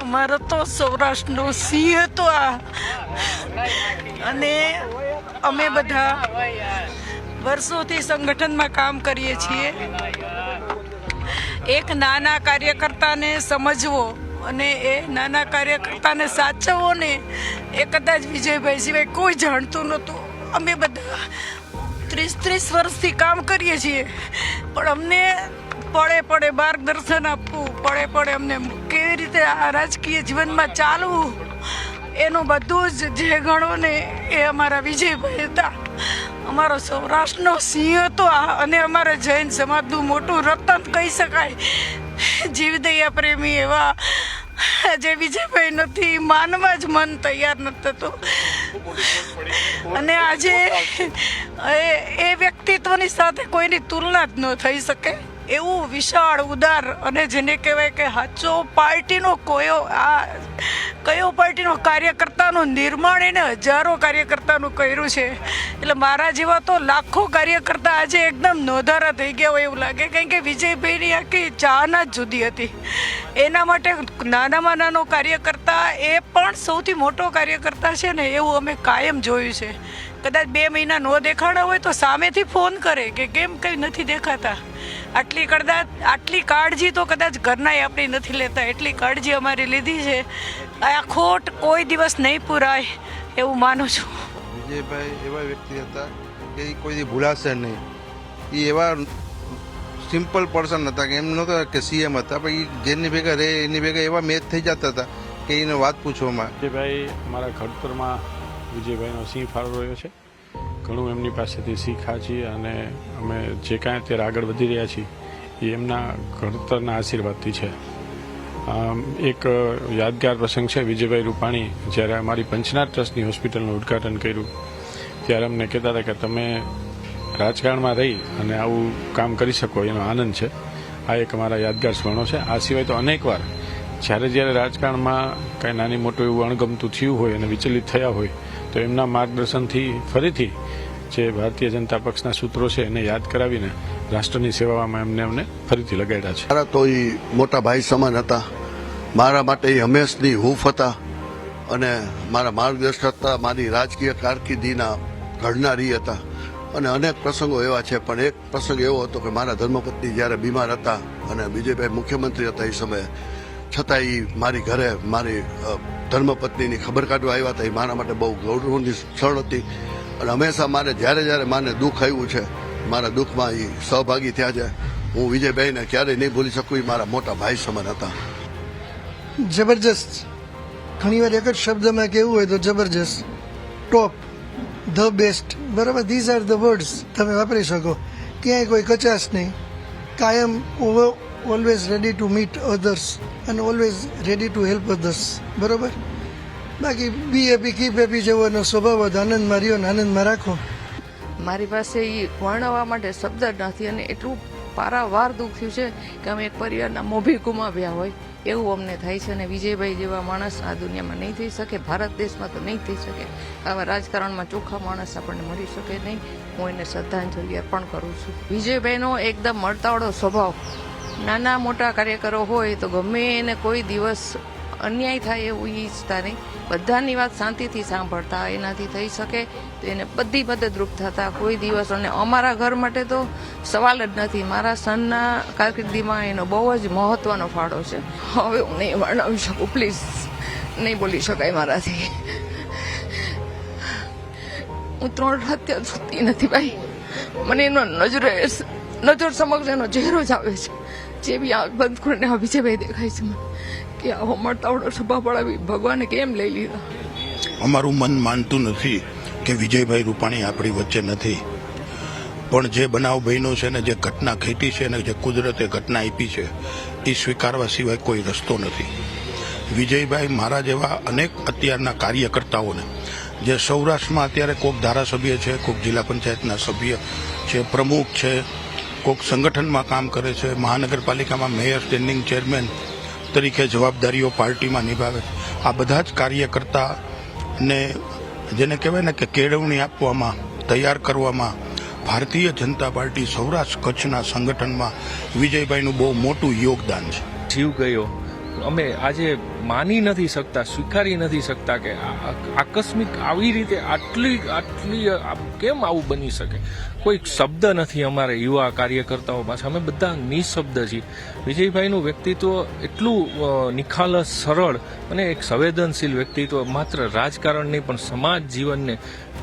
અમારો તો સૌરાષ્ટ્રનો સિંહ હતો આ, અને અમે બધા વર્ષોથી સંગઠનમાં કામ કરીએ છીએ. એક નાના કાર્યકર્તાને સમજવો અને એ નાના કાર્યકર્તાને સાચવવો ને એ કદાચ વિજયભાઈ સિવાય કોઈ જાણતું નહોતું. અમે બધા 30 વર્ષથી કામ કરીએ છીએ, પણ અમને પડે પડે માર્ગદર્શન આપવું, પડે પડે અમને કેવી રીતે આ રાજકીય જીવનમાં ચાલવું એનું બધું જ જે ગણો ને એ અમારા વિજયભાઈ હતા. અમારો સૌરાષ્ટ્રનો સિંહ હતો આ, અને અમારા જૈન સમાજનું મોટું રતન કહી શકાય. જીવદયા પ્રેમી એવા જે વિજયભાઈ નથી, માનવા જ મન તૈયાર નથી થતું. અને આજે એ વ્યક્તિત્વની સાથે કોઈની તુલના જ ન થઈ શકે. એવું વિશાળ ઉદાર અને જેને કહેવાય કે સાચો પાર્ટીનો કયો પાર્ટીનો કાર્યકર્તાનું નિર્માણ એને હજારો કાર્યકર્તાનું કર્યું છે. એટલે મારા જેવા તો લાખો કાર્યકર્તા આજે એકદમ નોંધારા થઈ ગયા હોય એવું લાગે, કારણ કે વિજયભાઈની આખી ચાહના જ જુદી હતી. એના માટે નાનામાં નાનો કાર્યકર્તા એ પણ સૌથી મોટો કાર્યકર્તા છે ને એવું અમે કાયમ જોયું છે. કદાચ 2 મહિના ન દેખાણા હોય તો સામેથી ફોન કરે કે કેમ કંઈ નથી દેખાતા. આટલી કાળજી તો કદાચ ઘરનાય આપણી નથી લેતા, એટલી કાળજી અમારી લીધી છે. આ ખોટ કોઈ દિવસ નહીં પૂરાય એવું માનું છું. વિજયભાઈ એવા વ્યક્તિ હતા કે એ કોઈ ભૂલાશે નહીં. એ એવા સિમ્પલ પર્સન હતા કે એમ નહોતા કે સીએમ હતા, પણ એ જેની ભેગા રહે એની ભેગા એવા મેચ થઈ જતા હતા કે એને વાત પૂછવામાં. વિજયભાઈ મારા ઘડતરમાં વિજયભાઈનો સિંહ ફાળો રહ્યો છે. ઘણું એમની પાસેથી શીખ્યા છીએ અને અમે જે કાંઈ અત્યારે આગળ વધી રહ્યા છીએ એ એમના ઘડતરના આશીર્વાદથી છે. એક યાદગાર પ્રસંગ છે, વિજયભાઈ રૂપાણી જ્યારે અમારી પંચનાથ ટ્રસ્ટની હોસ્પિટલનું ઉદ્ઘાટન કર્યું ત્યારે અમને કહેતા હતા કે તમે રાજકારણમાં રહી અને આવું કામ કરી શકો એનો આનંદ છે. આ એક અમારા યાદગાર ક્ષણો છે. આ સિવાય તો અનેકવાર જ્યારે રાજકારણમાં કાંઈ નાની મોટું એવું અણગમતું થયું હોય અને વિચલિત થયા હોય તો એમના માર્ગદર્શનથી ફરીથી જે ભારતીય જનતા પક્ષના સૂત્રો છે એને યાદ કરાવીને રાષ્ટ્રની સેવામાં અમને ફરીથી લગાડ્યા છે. મારા તો એ મોટા ભાઈ સમાન હતા. મારા માટે એ હંમેશની હૂંફ હતા અને મારા માર્ગદર્શક હતા. મારી રાજકીય કારકિર્દીના ઘડનારી હતા અને અનેક પ્રસંગો એવા છે, પણ એક પ્રસંગ એવો હતો કે મારા ધર્મપત્ની જ્યારે બીમાર હતા અને વિજયભાઈ મુખ્યમંત્રી હતા એ સમયે, છતાં એ મારી ઘરે મારી ધર્મપત્નીની ખબર કાઢવા આવ્યા હતા. એ મારા માટે બહુ ગૌરવની ક્ષણ હતી અને હંમેશા મારે જ્યારે માને દુઃખ આવ્યું છે, મારા દુઃખમાં એ સહભાગી થયા છે. હું વિજયભાઈને ક્યારેય નહીં ભૂલી શકું. એ મારા મોટા ભાઈ સમાન હતા. જબરજસ્ત, ઘણીવાર એક જ શબ્દમાં કહેવું હોય તો જબરજસ્ત, ટોપ, ધ બેસ્ટ. બરાબર, ધીઝ આર ધ વર્ડ્સ તમે વાપરી શકો. ક્યાંય કોઈ કચાશ નહીં. કાયમ always ready to meet others અને always ready to help others. બરાબર. બાકી બી હેપી કીપ હેપી જેવો એનો સ્વભાવ હતો. આનંદમાં રહ્યો ને આનંદમાં રાખો. મારી પાસે એ વર્ણવવા માટે શબ્દ જ નથી અને એટલું પારાવાર દુઃખ થયું છે કે અમે એક પરિવારના મોભી ગુમાવ્યા હોય એવું અમને થાય છે. અને વિજયભાઈ જેવા માણસ આ દુનિયામાં નહીં થઈ શકે, ભારત દેશમાં તો નહીં થઈ શકે. આવા રાજકારણમાં ચોખ્ખા માણસ આપણને મળી શકે નહીં. હું એને શ્રદ્ધાંજલિ અર્પણ કરું છું. વિજયભાઈનો એકદમ મળતાવડો સ્વભાવ. નાના મોટા કાર્યકરો હોય તો ગમે એને કોઈ દિવસ અન્યાય થાય એવું ઈચ્છતા નહીં. બધાની વાત શાંતિથી સાંભળતા, એનાથી થઈ શકે તો એને બધી મદદરૂપ થતા કોઈ દિવસ. અને અમારા ઘર માટે તો સવાલ જ નથી. મારા સનના કારકિર્દીમાં એનો બહુ જ મહત્વનો ફાળો છે. હવે હું નહીં વર્ણવી શકું, પ્લીઝ, નહીં બોલી શકાય મારાથી. હું 3 રાત ત્યાં સૂતી નથી ભાઈ. મને એનો નજર સમક્ષ એનો ચહેરો જ આવે છે. જે બી આંખ બંધ કરીને આ વિજયભાઈ દેખાય છે મને કે આવો મળતાવડો સ્વભાવ પડાવી ભગવાને કેમ લઈ લીધા. અમારું મન માનતું નથી કે વિજયભાઈ રૂપાણી આપણી વચ્ચે નથી, પણ જે બનાવ બન્યો છે ને જે ઘટના ઘટી છે ને જે કુદરતે ઘટના આપી છે એ સ્વીકારવા સિવાય કોઈ રસ્તો નથી. વિજયભાઈ મારા જેવા અનેક અત્યારના કાર્યકર્તાઓને જે સૌરાષ્ટ્રમાં અત્યારે કોઈક ધારાસભ્ય છે, કોઈક જિલ્લા પંચાયતના સભ્ય છે, પ્રમુખ છે, કોઈક સંગઠનમાં કામ કરે છે, મહાનગરપાલિકામાં મેયર સ્ટેન્ડિંગ ચેરમેન તરીકે જવાબદારીઓ પાર્ટીમાં નિભાવે છે. આ બધા જ કાર્યકર્તાને જેને કહેવાય ને કે કેળવણી આપવામાં, તૈયાર કરવામાં ભારતીય જનતા પાર્ટી સૌરાષ્ટ્ર કચ્છના સંગઠનમાં વિજયભાઈનું બહુ મોટું યોગદાન છે. જીવ ગયો અમે આજે માની નથી શકતા, સ્વીકારી નથી શકતા કે આકસ્મિક આવી રીતે આટલી કેમ આવું બની શકે. કોઈ શબ્દ નથી અમારે યુવા કાર્યકર્તાઓ પાસે. અમે બધા નિઃશબ્દ છીએ. વિજયભાઈનું વ્યક્તિત્વ એટલું નિખાલસ, સરળ અને એક સંવેદનશીલ વ્યક્તિત્વ. માત્ર રાજકારણ નહીં પણ સમાજ જીવનને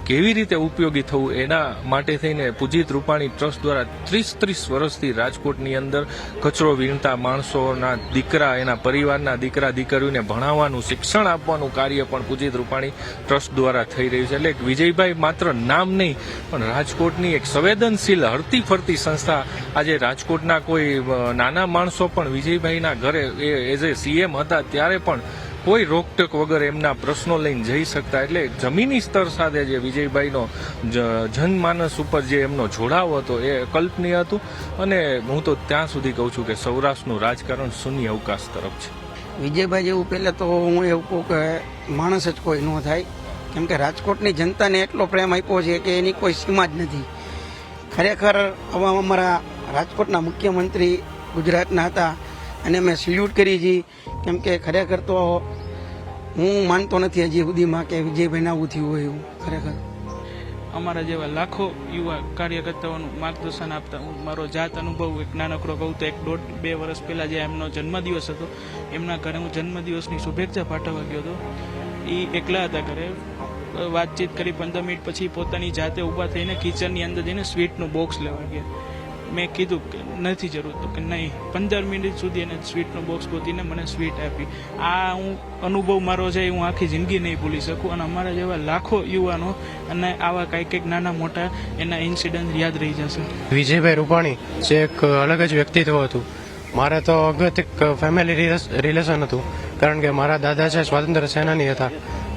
કેવી રીતે ઉપયોગી થવું એના માટે થઈને પૂજિત રૂપાણી ટ્રસ્ટ દ્વારા 30 વર્ષથી રાજકોટની અંદર કચરો વીણતા માણસોના દીકરા, એના પરિવારના દીકરા દીકરીઓને ભણાવવાનું, શિક્ષણ આપવાનું કાર્ય પણ પૂજિત રૂપાણી ટ્રસ્ટ દ્વારા થઈ રહ્યું છે. એટલે વિજયભાઈ માત્ર નામ નહીં પણ રાજકોટની એક સંવેદનશીલ હરતી ફરતી સંસ્થા. આજે રાજકોટના કોઈ નાના માણસો પણ વિજયભાઈના ઘરે એઝ એ સીએમ હતા ત્યારે પણ કોઈ રોકટોક વગર એમના પ્રશ્નો લઈને જઈ શકતા. એટલે જમીની સ્તર સાથે જે વિજયભાઈનો જનમાનસ ઉપર જે એમનો જોડાવ હતો એ કલ્પનીય હતું. અને હું તો ત્યાં સુધી કહું છું કે સૌરાષ્ટ્રનું રાજકારણ શૂન્ય અવકાશ તરફ છે. વિજયભાઈ જેવું પહેલાં તો હું એવું કહું કે માણસ જ કોઈ ન થાય, કેમ કે રાજકોટની જનતાને એટલો પ્રેમ આપ્યો છે કે એની કોઈ સીમા જ નથી. ખરેખર આવા અમારા રાજકોટના મુખ્યમંત્રી ગુજરાતના હતા અને અમે સેલ્યુટ કરી છીએ, કેમ કે ખરેખર તો હું માનતો નથી હજી સુધીમાં કે વિજયભાઈને આવું થયું હોય એવું. ખરેખર અમારા જેવા લાખો યુવા કાર્યકર્તાઓનું માર્ગદર્શન આપતા હું મારો જાત અનુભવ એક નાનકડો કહું તો 1.5-2 વર્ષ પહેલાં જે એમનો જન્મદિવસ હતો, એમના ઘરે હું જન્મદિવસની શુભેચ્છા પાઠવવા ગયો હતો. એ એકલા હતા ઘરે, વાતચીત કરી 15 મિનિટ પછી પોતાની જાતે ઊભા થઈને કિચનની અંદર જઈને સ્વીટનું બોક્સ લેવા ગયા. મેં કીધું કે નથી જરૂર, તો કે નહીં. 15 મિનિટ સુધી એને સ્વીટનું બોક્સ ગોતીને મને સ્વીટ આપી. આ હું અનુભવ મારો છે એ હું આખી જિંદગી નહીં ભૂલી શકું. અને અમારા જેવા લાખો યુવાનો અને આવા કંઈક નાના મોટા એના ઇન્સિડન્ટ યાદ રહી જશે. વિજયભાઈ રૂપાણી જે એક અલગ જ વ્યક્તિત્વ હતું. મારે તો અગત એક ફેમિલી રિલેશન હતું, કારણ કે મારા દાદા છે સ્વાતંત્ર્ય સેનાની હતા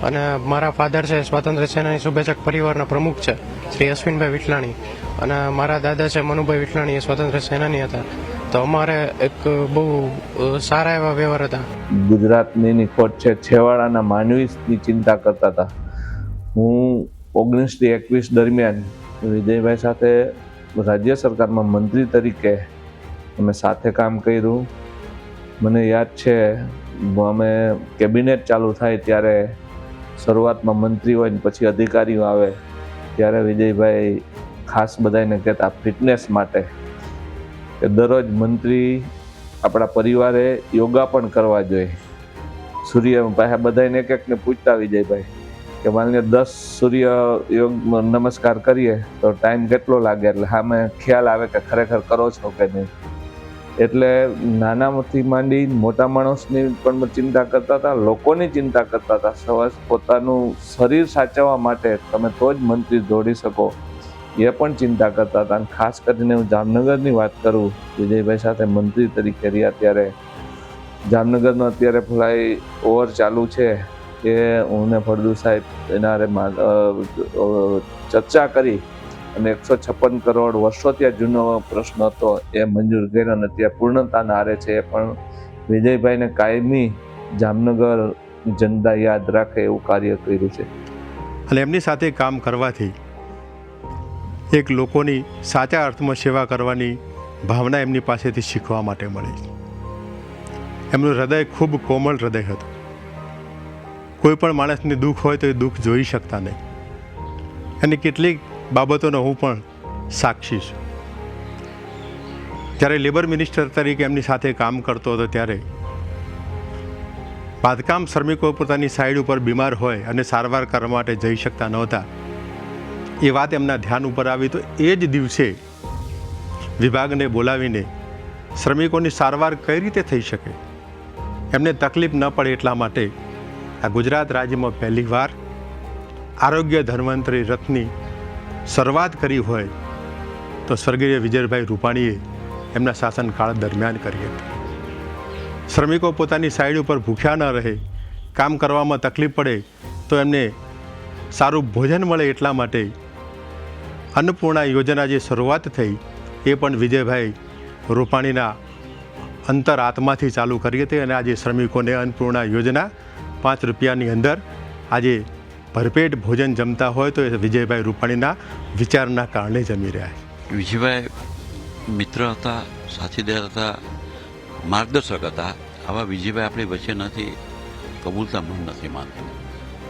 અને મારા ફાધર છે સ્વાતંત્ર્ય સેનાની શુભેચ્છક પરિવારના પ્રમુખ છે શ્રી અશ્વિનભાઈ વિઠલાણી, અને મારા દાદા છે મનુભાઈ વિઠલાણી એ સ્વાતંત્ર્ય સેનાની હતા. તો અમારે એક બહુ સારા એવા વ્યવહાર હતા. ગુજરાતની ખોટ છે, છેવાડાના માનવીની ચિંતા કરતા હતા. હું 19 થી 21 દરમિયાન વિજયભાઈ સાથે રાજ્ય સરકારમાં મંત્રી તરીકે અમે સાથે કામ કર્યું. મને યાદ છે અમે કેબિનેટ ચાલુ થાય ત્યારે શરૂઆતમાં મંત્રી હોય ને પછી અધિકારીઓ આવે ત્યારે વિજયભાઈ ખાસ બધાને કહેતા ફિટનેસ માટે કે દરરોજ મંત્રી આપણા પરિવારે યોગા પણ કરવા જોઈએ. સૂર્ય પાસે બધાને એક એકને પૂછતા વિજયભાઈ કે માની 10 સૂર્ય યોગ નમસ્કાર કરીએ તો ટાઈમ કેટલો લાગે, એટલે સામે ખ્યાલ આવે કે ખરેખર કરો છો કે નહીં. એટલે નાનામાંથી માંડી મોટા માણસની પણ ચિંતા કરતા હતા, લોકોની ચિંતા કરતા હતા. પોતાનું શરીર સાચવવા માટે તમે તો જ મંત્રી દોડી શકો એ પણ ચિંતા કરતા હતા. અને ખાસ કરીને હું જામનગરની વાત કરું, વિજયભાઈ સાથે મંત્રી તરીકે રહ્યા ત્યારે જામનગરનો અત્યારે ફ્લાય ઓવર ચાલુ છે એ હું ને ફળદુ સાહેબ એના ચર્ચા કરી અને 156 કરોડ વર્ષો ત્યાં જૂનો પ્રશ્ન હતો એ મંજૂર કર્યો અને ત્યાં પૂર્ણતાના આરે છે. એ પણ વિજયભાઈને કાયમી જામનગર જનતા યાદ રાખે એવું કાર્ય કર્યું છે. અને એમની સાથે કામ કરવાથી એક લોકોની સાચા અર્થમાં સેવા કરવાની ભાવના એમની પાસેથી શીખવા માટે મળી. એમનું હૃદય ખૂબ કોમળ હૃદય હતું. કોઈ પણ માણસને દુઃખ હોય તો એ દુઃખ જોઈ શકતા નહીં. અને કેટલીક બાબતોનો હું પણ સાક્ષી છું. જ્યારે લેબર મિનિસ્ટર તરીકે એમની સાથે કામ કરતો હતો ત્યારે બાંધકામ શ્રમિકો પોતાની સાઈડ ઉપર બીમાર હોય અને સારવાર કરવા માટે જઈ શકતા નહોતા. એ વાત એમના ધ્યાન ઉપર આવી તો એ જ દિવસે વિભાગને બોલાવીને શ્રમિકોની સારવાર કઈ રીતે થઈ શકે, એમને તકલીફ ન પડે એટલા માટે આ ગુજરાત રાજ્યમાં પહેલીવાર આરોગ્ય ધન્વંતરી રથની શરૂઆત કરી હોય તો સ્વર્ગીય વિજયભાઈ રૂપાણીએ એમના શાસનકાળ દરમિયાન કરી હતી. શ્રમિકો પોતાની સાઈડ ઉપર ભૂખ્યા ન રહે, કામ કરવામાં તકલીફ પડે તો એમને સારું ભોજન મળે એટલા માટે અન્નપૂર્ણા યોજના જે શરૂઆત થઈ એ પણ વિજયભાઈ રૂપાણીના અંતર આત્માથી ચાલુ કરી હતી. અને આજે શ્રમિકોને અન્નપૂર્ણા યોજના 5 રૂપિયાની અંદર આજે ભરપેટ ભોજન જમતા હોય તો એ વિજયભાઈ રૂપાણીના વિચારના કારણે જમી રહ્યા છે. વિજયભાઈ મિત્ર હતા, સાથીદાર હતા, માર્ગદર્શક હતા. આવા વિજયભાઈ આપણી વચ્ચે નથી, કબૂલતા મન નથી માનતું,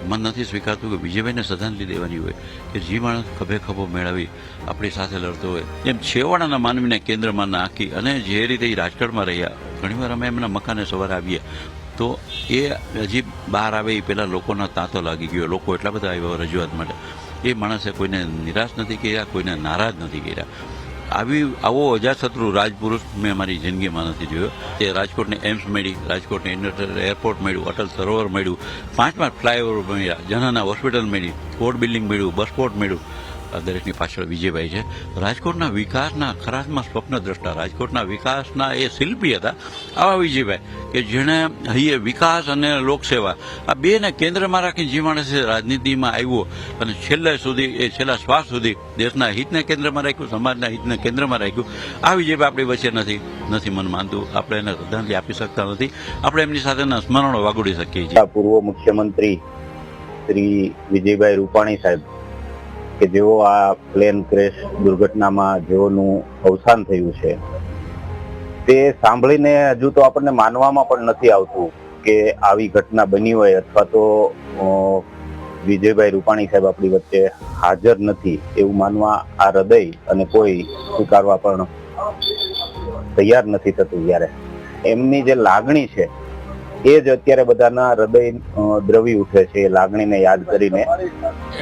મન નથી સ્વીકારતું કે વિજયભાઈને શ્રદ્ધાંજલિ દેવાની હોય કે જે માણસ ખભે ખભો મેળવી આપણી સાથે લડતો હોય. એમ છેવાડાના માનવીને કેન્દ્રમાં નાખી અને જે રીતે એ રાજકારણમાં રહ્યા, ઘણીવાર અમે એમના મકાને સવારે આવીએ તો એ હજી બહાર આવે એ પહેલાં લોકોના તાંતો લાગી ગયો. લોકો એટલા બધા આવ્યા રજૂઆત માટે. એ માણસે કોઈને નિરાશ નથી કર્યા, કોઈને નારાજ નથી કર્યા. આવો અજાશત્રુ રાજપુરુષ મેં અમારી જિંદગીમાં નથી જોયો. તે રાજકોટને એમ્સ મળી, રાજકોટને ઇન્ટરનેશનલ એરપોર્ટ મળ્યું, અટલ સરોવર મળ્યું, 5 ફ્લાયઓવર મળ્યા, જનાના હોસ્પિટલ મળી, કોર્ટ બિલ્ડિંગ મળ્યું, બસપોર્ટ મળ્યું. દરેકની પાછળ વિજયભાઈ છે. રાજકોટના વિકાસના ખરામાં સ્વપ્નદ્રષ્ટા, રાજકોટના વિકાસના એ શિલ્પી હતા આવા વિજયભાઈ કે જેણે અહીં વિકાસ અને લોકસેવા આ બેને કેન્દ્રમાં રાખીને જે માણસે રાજનીતિમાં આવ્યો અને છેલ્લા શ્વાસ સુધી દેશના હિતને કેન્દ્રમાં રાખ્યું, સમાજના હિતને કેન્દ્રમાં રાખ્યું. આ વિજયભાઈ આપણી વચ્ચે નથી મન માનતું. આપણે એને શ્રદ્ધાંજલિ આપી શકતા નથી. આપણે એમની સાથેના સ્મરણો વાગોડી શકીએ છીએ. પૂર્વ મુખ્યમંત્રી શ્રી વિજયભાઈ રૂપાણી સાહેબ કે જેઓ આ પ્લેન ક્રેશ દુર્ઘટનામાં જેઓનું અવસાન થયું છે તે સાંભળીને હજુ તો આપણને માનવામાં પણ નથી આવતું કે આવી ઘટના બની હોય અથવા તો વિજયભાઈ રૂપાણી સાહેબ આપણી વચ્ચે હાજર નથી એવું માનવા આ હૃદય અને કોઈ સ્વીકારવા પણ તૈયાર નથી થતું. જ્યારે એમની જે લાગણી છે એ જ અત્યારે બધાના હૃદય દ્રવી ઉઠે છે. એ લાગણીને યાદ કરીને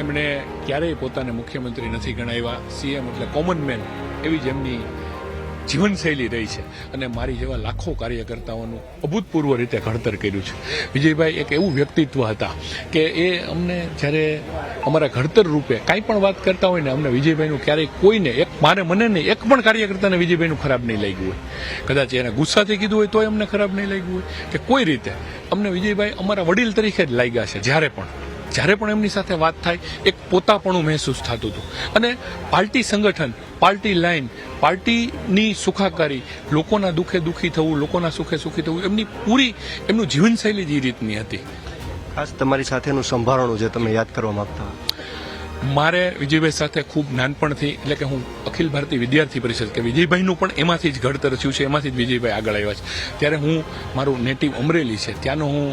એમણે ક્યારેય પોતાને મુખ્યમંત્રી નથી ગણાવ્યા. સીએમ એટલે કોમન મેન એવી જ એમની જીવનશૈલી રહી છે અને મારી જેવા લાખો કાર્યકર્તાઓનું અભૂતપૂર્વ રીતે ઘડતર કર્યું છે. વિજયભાઈ એક એવું વ્યક્તિત્વ હતા કે એ અમને જ્યારે અમારા ઘડતર રૂપે કાંઈ પણ વાત કરતા હોય ને અમને વિજયભાઈનું ક્યારેય કોઈને મને નહીં એક પણ કાર્યકર્તાને વિજયભાઈનું ખરાબ નહીં લાગ્યું હોય. કદાચ એને ગુસ્સાથી કીધું હોય તોય અમને ખરાબ નહીં લાગ્યું હોય કે કોઈ રીતે અમને વિજયભાઈ અમારા વડીલ તરીકે જ લાગ્યા છે. જ્યારે પણ એમની સાથે વાત થાય એક પોતાપણું મહેસૂસ થતું હતું. અને પાર્ટી સંગઠન, પાર્ટી લાઈન, પાર્ટીની સુખાકારી, લોકોના દુઃખે દુઃખી થવું, લોકોના સુખે સુખી થવું, એમનું જીવનશૈલી જ એ રીતની હતી. ખાસ તમારી સાથેનું સંભાળણું જે તમે યાદ કરવા માંગતા હો. મારે વિજયભાઈ સાથે ખૂબ નાનપણથી એટલે કે હું અખિલ ભારતીય વિદ્યાર્થી પરિષદ કે વિજયભાઈનું પણ એમાંથી જ ઘડતર થયું છે, એમાંથી જ વિજયભાઈ આગળ આવ્યા છે. ત્યારે હું મારું નેટિવ અમરેલી છે, ત્યાંનો હું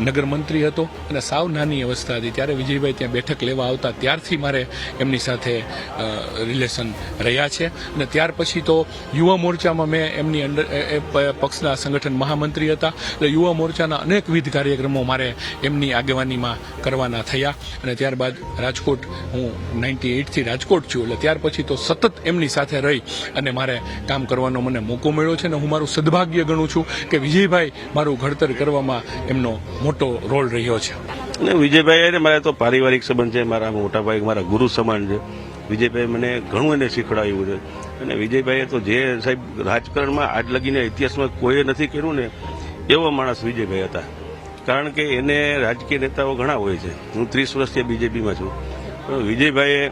નગર મંત્રી હતો અને સાવ નાની અવસ્થા હતી ત્યારે વિજયભાઈ ત્યાં બેઠક લેવા આવતા ત્યારથી મારે એમની સાથે રિલેશન રહ્યા છે. અને ત્યાર પછી તો યુવા મોરચામાં મેં એમની અંદર પક્ષના સંગઠન મહામંત્રી હતા એટલે યુવા મોરચાના અનેકવિધ કાર્યક્રમો મારે એમની આગેવાનીમાં કરવાના થયા. અને ત્યારબાદ રાજકોટ હું 98થી રાજકોટ છું એટલે ત્યાર પછી તો સતત એમની સાથે રહી અને મારે કામ કરવાનો મને મોકો મળ્યો છે. અને હું મારું સદભાગ્ય ગણું છું કે વિજયભાઈ મારું ઘડતર કરવામાં એમનો મોટો રોલ રહ્યો છે. અને વિજયભાઈ મારે તો પારિવારિક સંબંધ છે, મારા મોટા ભાઈ મારા ગુરુ સમાન છે. વિજયભાઈ મને ઘણું એને શીખડાવ્યું છે. અને વિજયભાઈએ તો જે સાહેબ રાજકારણમાં આજ લગીને ઇતિહાસમાં કોઈએ નથી કર્યું ને એવો માણસ વિજયભાઈ હતા. કારણ કે એને રાજકીય નેતાઓ ઘણા હોય છે. હું 30 વર્ષથી બીજેપીમાં છું. પણ વિજયભાઈએ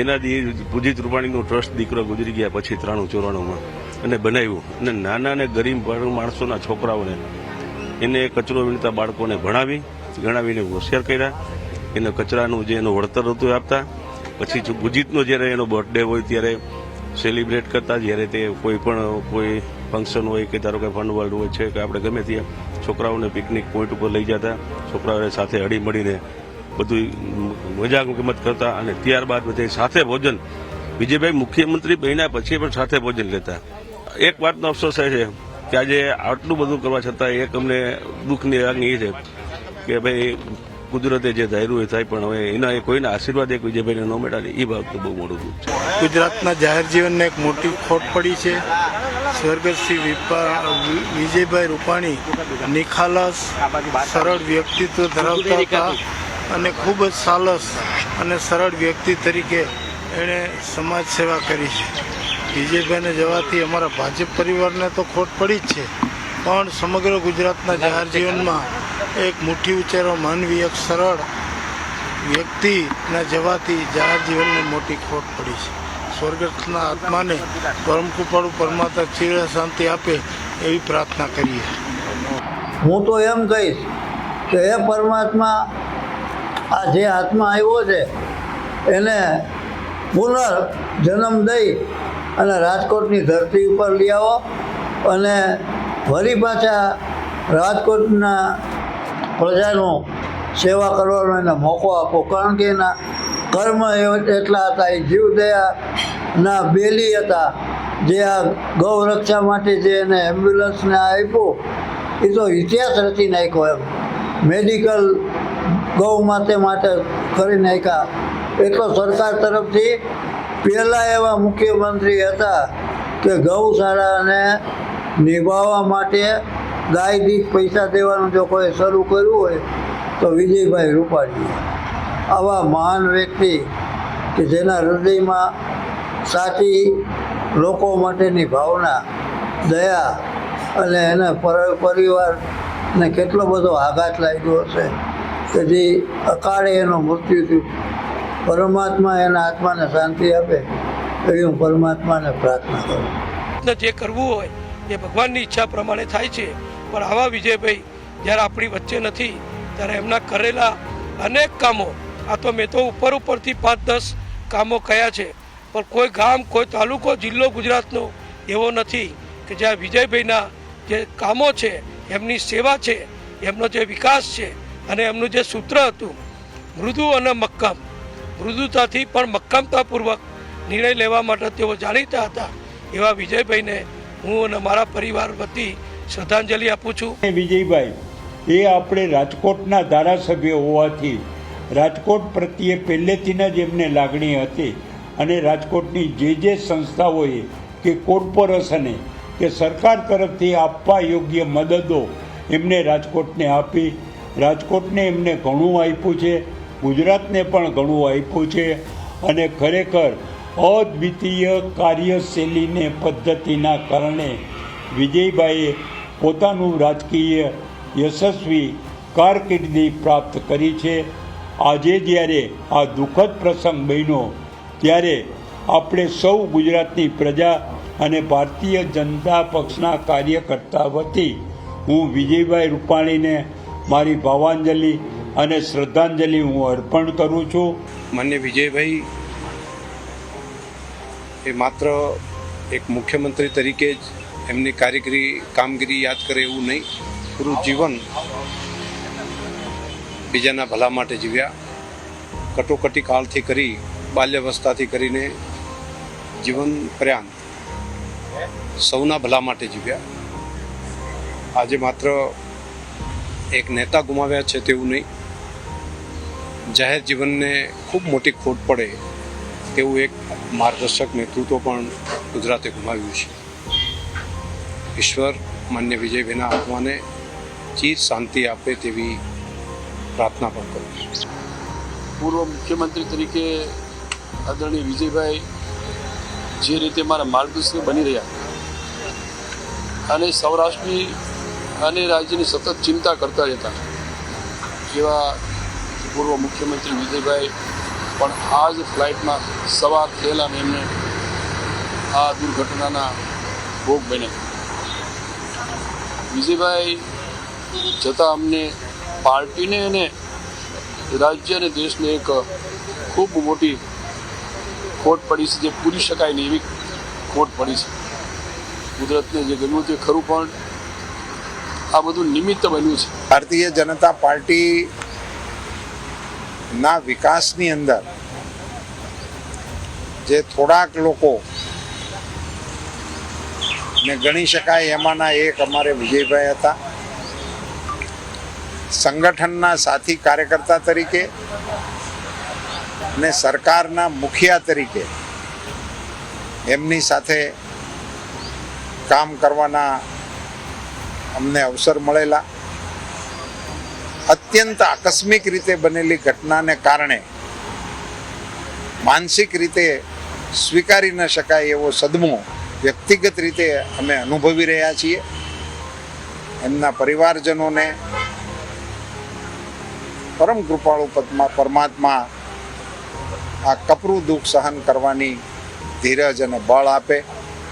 એનાથી પૂજિત રૂપાણીનું ટ્રસ્ટ દીકરો ગુજરી ગયા પછી 93-94માં અને બનાવ્યું. અને નાના અને ગરીબ માણસોના છોકરાઓને એને કચરો વીણતા બાળકોને ગણાવીને હોશિયાર કર્યા. એને કચરાનું જે એનું વળતર હતું આપતા. પછી ગુજીતનો જ્યારે એનો બર્થડે હોય ત્યારે સેલિબ્રેટ કરતા. જ્યારે તે કોઈ ફંક્શન હોય કે ધારો કે ફનવર્લ્ડ હોય છે કે આપણે ગમે ત્યાં છોકરાઓને પિકનિક પોઈન્ટ ઉપર લઈ જતા. છોકરાઓને સાથે હળી મળીને બધું મજાક ગમત કરતા. અને ત્યારબાદ બધે સાથે ભોજન. વિજયભાઈ મુખ્યમંત્રી બન્યા પછી પણ સાથે ભોજન લેતા. એક વાતનો અફસોસ થાય છે કે આજે આટલું બધું કરવા છતાં એક અમને દુઃખની લાગણી એ છે કે ભાઈ કુદરતે જે ધાર્યું એ થાય પણ હવે એના કોઈના આશીર્વાદ એક વિજયભાઈને ન મળ્યા એ બાબત બહુ મોટું દુઃખ છે. ગુજરાતના જાહેર જીવનને એક મોટી ખોટ પડી છે. સ્વર્ગસ્થ શ્રી વિજયભાઈ રૂપાણી નિખાલસ સરળ વ્યક્તિત્વ ધરાવતા હતા અને ખૂબ જ સાલસ અને સરળ વ્યક્તિ તરીકે એણે સમાજ સેવા કરી છે. વિજયભાઈને જવાથી અમારા ભાજપ પરિવારને તો ખોટ પડી જ છે પણ સમગ્ર ગુજરાતના જાહેર જીવનમાં એક મુઠ્ઠી ઉચ્ચારો માનવી, એક સરળ વ્યક્તિના જવાથી જાહેર જીવનને મોટી ખોટ પડી છે. સ્વર્ગસ્થના આત્માને પરમ કૃપાળુ પરમાત્મા ચિર શાંતિ આપે એવી પ્રાર્થના કરીએ. હું તો એમ કહીશ કે એ પરમાત્મા આ જે આત્મા આવ્યો છે એને પુનર્જન્મ દઈ અને રાજકોટની ધરતી ઉપર લઈ આવો અને વળી પાછા રાજકોટના પ્રજાનો સેવા કરવાનો એને મોકો આપો. કારણ કે એના કર્મ એટલા હતા, એ જીવદયાના બેલી હતા. જે આ ગૌ રક્ષા માટે જે એને એમ્બ્યુલન્સને આપ્યું એ તો ઇતિહાસ રચી નાખ્યો. એમ મેડિકલ ગૌ માટે કરી નાખ્યા. એટલો સરકાર તરફથી પહેલાં એવા મુખ્યમંત્રી હતા કે ગૌશાળાને નિભાવવા માટે ગાય દીઠ પૈસા દેવાનું જો કોઈ શરૂ કર્યું હોય તો વિજયભાઈ રૂપાણી. આવા મહાન વ્યક્તિ કે જેના હૃદયમાં સાચી લોકો માટેની ભાવના, દયા અને એના પરિવારને કેટલો બધો આઘાત લાગ્યો હશે કે જે અકાળે એનું મૃત્યુ થયું. પરમાત્મા એના આત્માને શાંતિ આપે એવી હું પરમાત્માને પ્રાર્થના કરું. જે કરવું હોય એ ભગવાનની ઈચ્છા પ્રમાણે થાય છે, પણ આવા વિજયભાઈ જ્યારે આપણી વચ્ચે નથી ત્યારે એમના કરેલા અનેક કામો, આ તો મેં તો ઉપરથી 5-10 કામો કયા છે, પણ કોઈ ગામ, કોઈ તાલુકો, જિલ્લો ગુજરાતનો એવો નથી કે જ્યાં વિજયભાઈના જે કામો છે, એમની સેવા છે, એમનો જે વિકાસ છે અને એમનું જે સૂત્ર હતું મૃદુ અને મક્કમ, મૃદુતાથી પણ મક્કમતાપૂર્વક નિર્ણય લેવા માટે તેઓ જાણીતા હતા. એવા વિજયભાઈને હું અને મારા પરિવાર વતી શ્રદ્ધાંજલિ આપું છું. વિજયભાઈ એ આપણે રાજકોટના ધારાસભ્ય હોવાથી રાજકોટ પ્રત્યે પહેલેથી જ એમને લાગણી હતી અને રાજકોટની જે સંસ્થાઓએ કે કોર્પોરેશને કે સરકાર તરફથી આપવા યોગ્ય મદદો એમને રાજકોટને આપી. રાજકોટને એમને ઘણું આપ્યું છે, ગુજરાતને પણ ઘણું આપ્યું છે અને ખરેખર અદ્વિતીય કાર્યશૈલીને પદ્ધતિના કારણે વિજયભાઈએ પોતાનું રાજકીય યશસ્વી કારકિર્દી પ્રાપ્ત કરી છે. આજે જ્યારે આ દુઃખદ પ્રસંગ બન્યો ત્યારે આપણે સૌ ગુજરાતની પ્રજા અને ભારતીય જનતા પક્ષના કાર્યકર્તા વતી હું વિજયભાઈ રૂપાણીને મારી ભાવાંજલિ અને શ્રદ્ધાંજલિ હું અર્પણ કરું છું. માન્ય વિજયભાઈ એ માત્ર એક મુખ્યમંત્રી તરીકે જ એમની કામગીરી યાદ કરે એવું નહીં, પૂરું જીવન બીજાના ભલા માટે જીવ્યા. કટોકટી કાળથી કરી બાલ્યાવસ્થાથી કરીને જીવન પર્યંત સૌના ભલા માટે જીવ્યા. આજે માત્ર એક નેતા ગુમાવ્યા છે તેવું નહીં, જાહેર જીવનને ખૂબ મોટી ખોટ પડે તેવું એક માર્ગદર્શક નેતૃત્વ પણ ગુજરાતે ગુમાવ્યું છે. ઈશ્વર માન્ય વિજયભાઈના આત્માને ચીર શાંતિ આપે તેવી પ્રાર્થના પણ કરું છું. પૂર્વ મુખ્યમંત્રી તરીકે આદરણીય વિજયભાઈ જે રીતે મારા માર્ગદર્શક બની રહ્યા અને સૌરાષ્ટ્રની અને રાજ્યની સતત ચિંતા કરતા રહેતા જેવા પૂર્વ મુખ્યમંત્રી વિજયભાઈ પણ આ જ ફ્લાઇટમાં સવાર થયેલા અને એમને આ દુર્ઘટનાના ભોગ બન્યા. વિજયભાઈ જતાં અમને પાર્ટીને અને રાજ્ય અને દેશને એક ખૂબ મોટી ખોટ પડી છે, જે પૂરી શકાય નહીં એવી ખોટ પડી છે. કુદરતને જે ગમ્યું તે ખરું, પણ આ બધું નિમિત્ત બન્યું છે. ભારતીય જનતા પાર્ટીના વિકાસની અંદર જે થોડાક લોકો ને ગણી શકાય એમાંના એક અમારે વિજયભાઈ હતા. સંગઠનના સાથી કાર્યકર્તા તરીકે અને સરકારના મુખિયા તરીકે એમની સાથે કામ કરવાના અમને અવસર મળેલા. અત્યંત આકસ્મિક રીતે બનેલી ઘટનાને કારણે માનસિક રીતે સ્વીકારી ન શકાય એવો સદમો વ્યક્તિગત રીતે અમે અનુભવી રહ્યા છીએ. એમના પરિવારજનોને પરમ કૃપાળુ પરમાત્મા આ કપરું દુઃખ સહન કરવાની ધીરજ અને બળ આપે.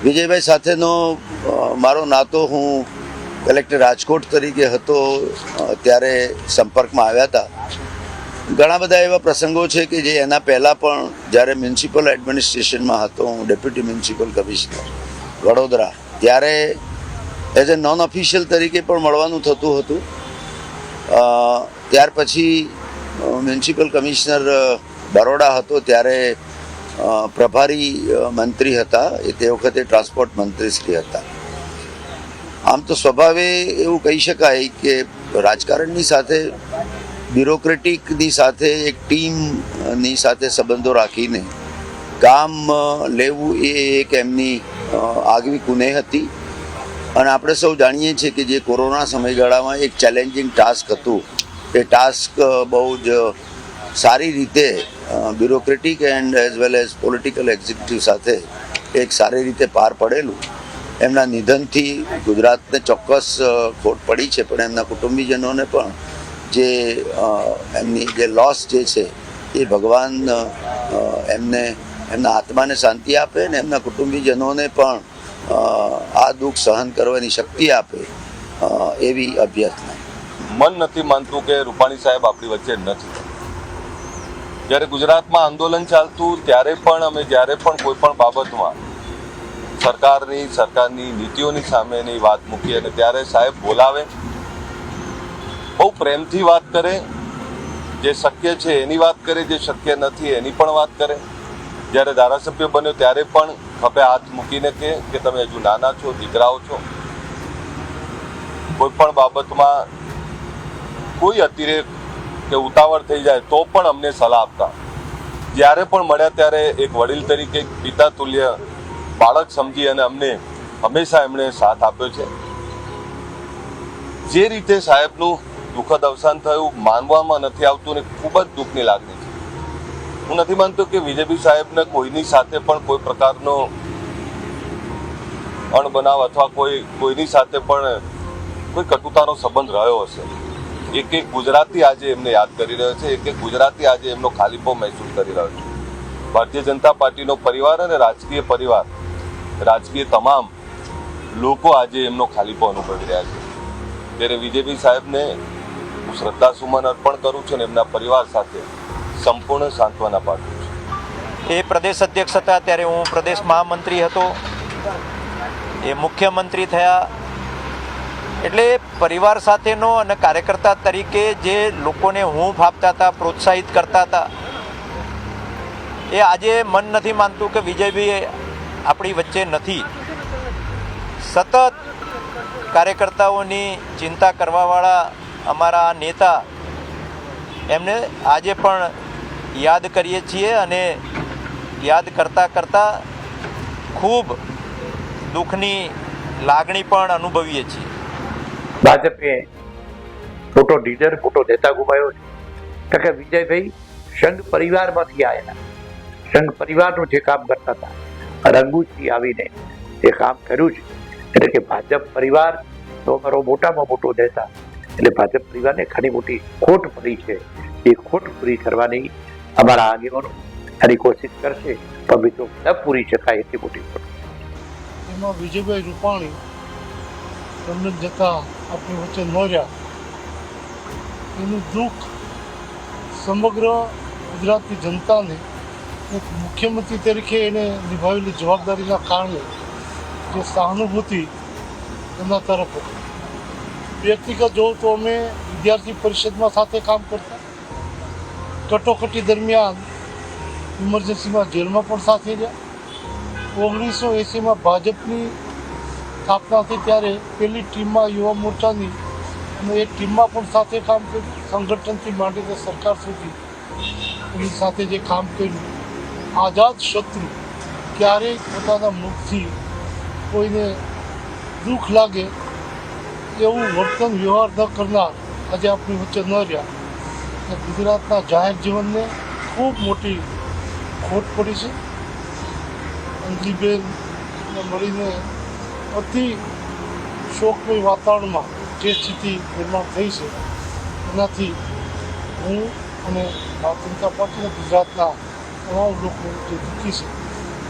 વિજયભાઈ સાથેનો મારો નાતો હું કલેક્ટર રાજકોટ તરીકે હતો ત્યારે સંપર્કમાં આવ્યા હતા. ઘણા બધા એવા પ્રસંગો છે કે જે એના પહેલાં પણ જ્યારે મ્યુનિસિપલ એડમિનિસ્ટ્રેશનમાં હતો, હું ડેપ્યુટી મ્યુનિસિપલ કમિશનર વડોદરા, ત્યારે એઝ એ નોન ઓફિશિયલ તરીકે પણ મળવાનું થતું હતું. ત્યાર પછી મ્યુનિસિપલ કમિશનર બરોડા હતો ત્યારે પ્રભારી મંત્રી હતા, એ તે વખતે ટ્રાન્સપોર્ટ મંત્રી શ્રી હતા. આમ તો સ્વભાવે એવું કહી શકાય કે રાજકારણની સાથે બ્યુરોક્રેટિકની સાથે એક ટીમની સાથે સંબંધો રાખીને કામ લેવું એ એક એમની આગવી કુનેહ હતી. અને આપણે સૌ જાણીએ છીએ કે જે કોરોના સમયગાળામાં એક ચેલેન્જિંગ ટાસ્ક હતું, એ ટાસ્ક બહુ જ સારી રીતે bureaucratic and as well as political executive સાથે એક સારી રીતે પાર પડેલું. એમના નિધનથી ગુજરાતને ચોક્કસ ખોટ પડી છે, પણ એમના કુટુંબીજનોને પણ જે એમની જે લોસ જે છે એ ભગવાન એમને એમના આત્માને શાંતિ આપે ને એમના કુટુંબીજનોને પણ આ દુઃખ સહન કરવાની શક્તિ આપે એવી અભ્યર્થના. મન નથી માનતું કે રૂપાણી સાહેબ આપણી વચ્ચે નથી. જ્યારે ગુજરાતમાં આંદોલન ચાલતું ત્યારે પણ અમે જ્યારે પણ કોઈ પણ બાબતમાં સરકારની નીતિઓની સામેની વાત મૂકી અને ત્યારે સાહેબ બોલાવે, બહુ પ્રેમથી વાત કરે, જે શક્ય છે એની વાત કરે, જે શક્ય નથી એની પણ વાત કરે. જ્યારે ધારાસભ્ય બન્યો ત્યારે પણ ખભે હાથ મૂકીને કે તમે હજુ નાના છો, દીકરાઓ છો, કોઈ પણ બાબતમાં કોઈ અતિરેક કે ઉતાવળ થઈ જાય તો પણ અમને સલાહ આપતા. જ્યારે પણ મળ્યા ત્યારે એક વડીલ તરીકે, પિતા તુલ્ય બાળક સમજી અને અમને હંમેશા એમણે સાથ આપ્યો છે. જે રીતે સાહેબનું દુઃખદ અવસાન થયું માનવામાં નથી આવતું ને ખૂબ જ દુઃખની લાગણી છે. હું નથી માનતો કે વિજયભાઈ સાહેબને કોઈની સાથે પણ કોઈ પ્રકારનો અણબનાવ અથવા કોઈની સાથે પણ કોઈ કટુતાનો સંબંધ રહ્યો હશે. એક ગુજરાતી આજે એમને યાદ કરી રહ્યો છે, એક ગુજરાતી આજે એમનો ખાલીપો મહેસૂસ કરી રહ્યો છે. ભારતીય જનતા પાર્ટીનો પરિવાર અને રાજકીય તમામ લોકો આજે એમનો ખાલીપો અનુભવી રહ્યા છે. ત્યારે વિજયભાઈ સાહેબને હું શ્રદ્ધાસુમન અર્પણ કરું છું અને એમના પરિવાર સાથે સંપૂર્ણ સાંત્વના પાઠવું છું. એ પ્રદેશ અધ્યક્ષ હતા ત્યારે હું પ્રદેશ મહામંત્રી હતો, એ મુખ્યમંત્રી થયા. એટલે પરિવાર સાથેનો અને કાર્યકર્તા તરીકે જે લોકોને હૂંફ આપતા હતા, પ્રોત્સાહિત કરતા હતા, એ આજે મન નથી માનતું કે વિજયભાઈ આપણી વચ્ચે નથી. સતત કાર્યકર્તાઓની ચિંતા કરવાવાળા અમારા નેતા, એમને આજે પણ યાદ કરીએ છીએ અને યાદ કરતાં કરતાં ખૂબ દુઃખની લાગણી પણ અનુભવીએ છીએ. ભાજપે મોટો લીડર, મોટો નેતા ગુમાયો છે કે વિજયભાઈ સંઘ પરિવારમાંથી આવેલા, સંઘ પરિવારનું જે કામ કરતા હતા, રંગૂથી આવીને જે કામ કર્યું છે. એટલે કે ભાજપ પરિવાર તો અમારો મોટામાં મોટો નેતા, એટલે ભાજપ પરિવારને ઘણી મોટી ખોટ પડી છે. એ ખોટ પૂરી કરવાની અમારા આગેવાનો એની કોશિશ કરશે, પણ મિત્રો ન પૂરી શકાય એટલી મોટી ખોટ. એમાં વિજયભાઈ રૂપાણી લંડન જતા આપણી વચ્ચે ન રહ્યા, એનું દુઃખ સમગ્ર ગુજરાતની જનતાને એક મુખ્યમંત્રી તરીકે એને નિભાવેલી જવાબદારીના કારણે જે સહાનુભૂતિ એમના તરફ હતી. વ્યક્તિગત જોઉં તો અમે વિદ્યાર્થી પરિષદમાં સાથે કામ કરતા, કટોકટી દરમિયાન ઇમરજન્સીમાં જેલમાં પણ સાથે રહ્યા. 1980માં ભાજપની સ્થાપના થઈ ત્યારે પહેલી ટીમમાં યુવા મોરચાની અને એ ટીમમાં પણ સાથે કામ કર્યું. સંગઠનથી માંડીને સરકાર સુધી એની સાથે જે કામ કર્યું. આઝાદ શત્રુ ક્યારેય પોતાના મુખથી કોઈને દુઃખ લાગે એવું વર્તન વ્યવહાર ન કરનાર આજે આપણી વચ્ચે ન રહ્યા. ગુજરાતના જાહેર જીવનને ખૂબ મોટી ખોટ પડી છે. અંજલીબેનને મળીને અતિ શોકમય વાતાવરણમાં જે સ્થિતિ નિર્માણ થઈ છે એનાથી હું અને ભારતીય જનતા પાર્ટીના ગુજરાતના તમામ લોકો જે દુઃખી છે,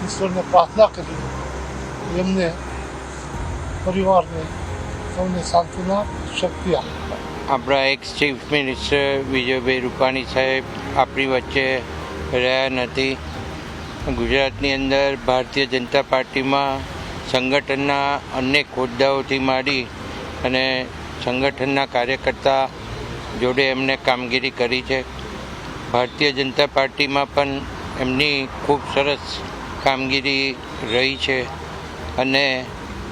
ઈશ્વરને પ્રાર્થના કરી એમને પરિવારને સૌને સાંત્વના શક્તિ આપે. આપણા x chief minister Vijaybhai Rupani સાહેબ આપણી વચ્ચે રહ્યા નથી. ગુજરાતની અંદર ભારતીય જનતા પાર્ટીમાં સંગઠનના અનેક હોદ્દાઓથી માંડી અને સંગઠનના કાર્યકર્તા જોડે એમને કામગીરી કરી છે. ભારતીય જનતા પાર્ટીમાં પણ એમની ખૂબ સરસ કામગીરી રહી છે અને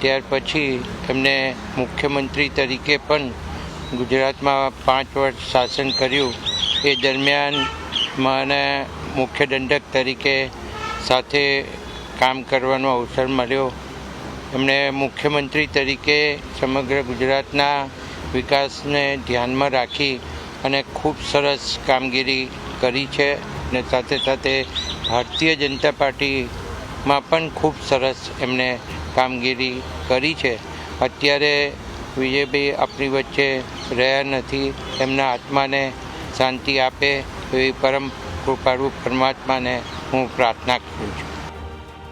ત્યાર પછી એમને મુખ્યમંત્રી તરીકે પણ ગુજરાતમાં 5 વર્ષ શાસન કર્યું. એ દરમિયાન મને મુખ્ય દંડક તરીકે સાથે કામ કરવાનો અવસર મળ્યો. એમણે મુખ્યમંત્રી તરીકે સમગ્ર ગુજરાતના વિકાસને ધ્યાનમાં રાખી અને ખૂબ સરસ કામગીરી કરી છે ને સાથે સાથે ભારતીય જનતા પાર્ટીમાં પણ ખૂબ સરસ એમને કામગીરી કરી છે. અત્યારે વિજયભાઈ આપણી વચ્ચે રહ્યા નથી. એમના આત્માને શાંતિ આપે એવી પરમ કૃપાળુ પરમાત્માને હું પ્રાર્થના કરું છું.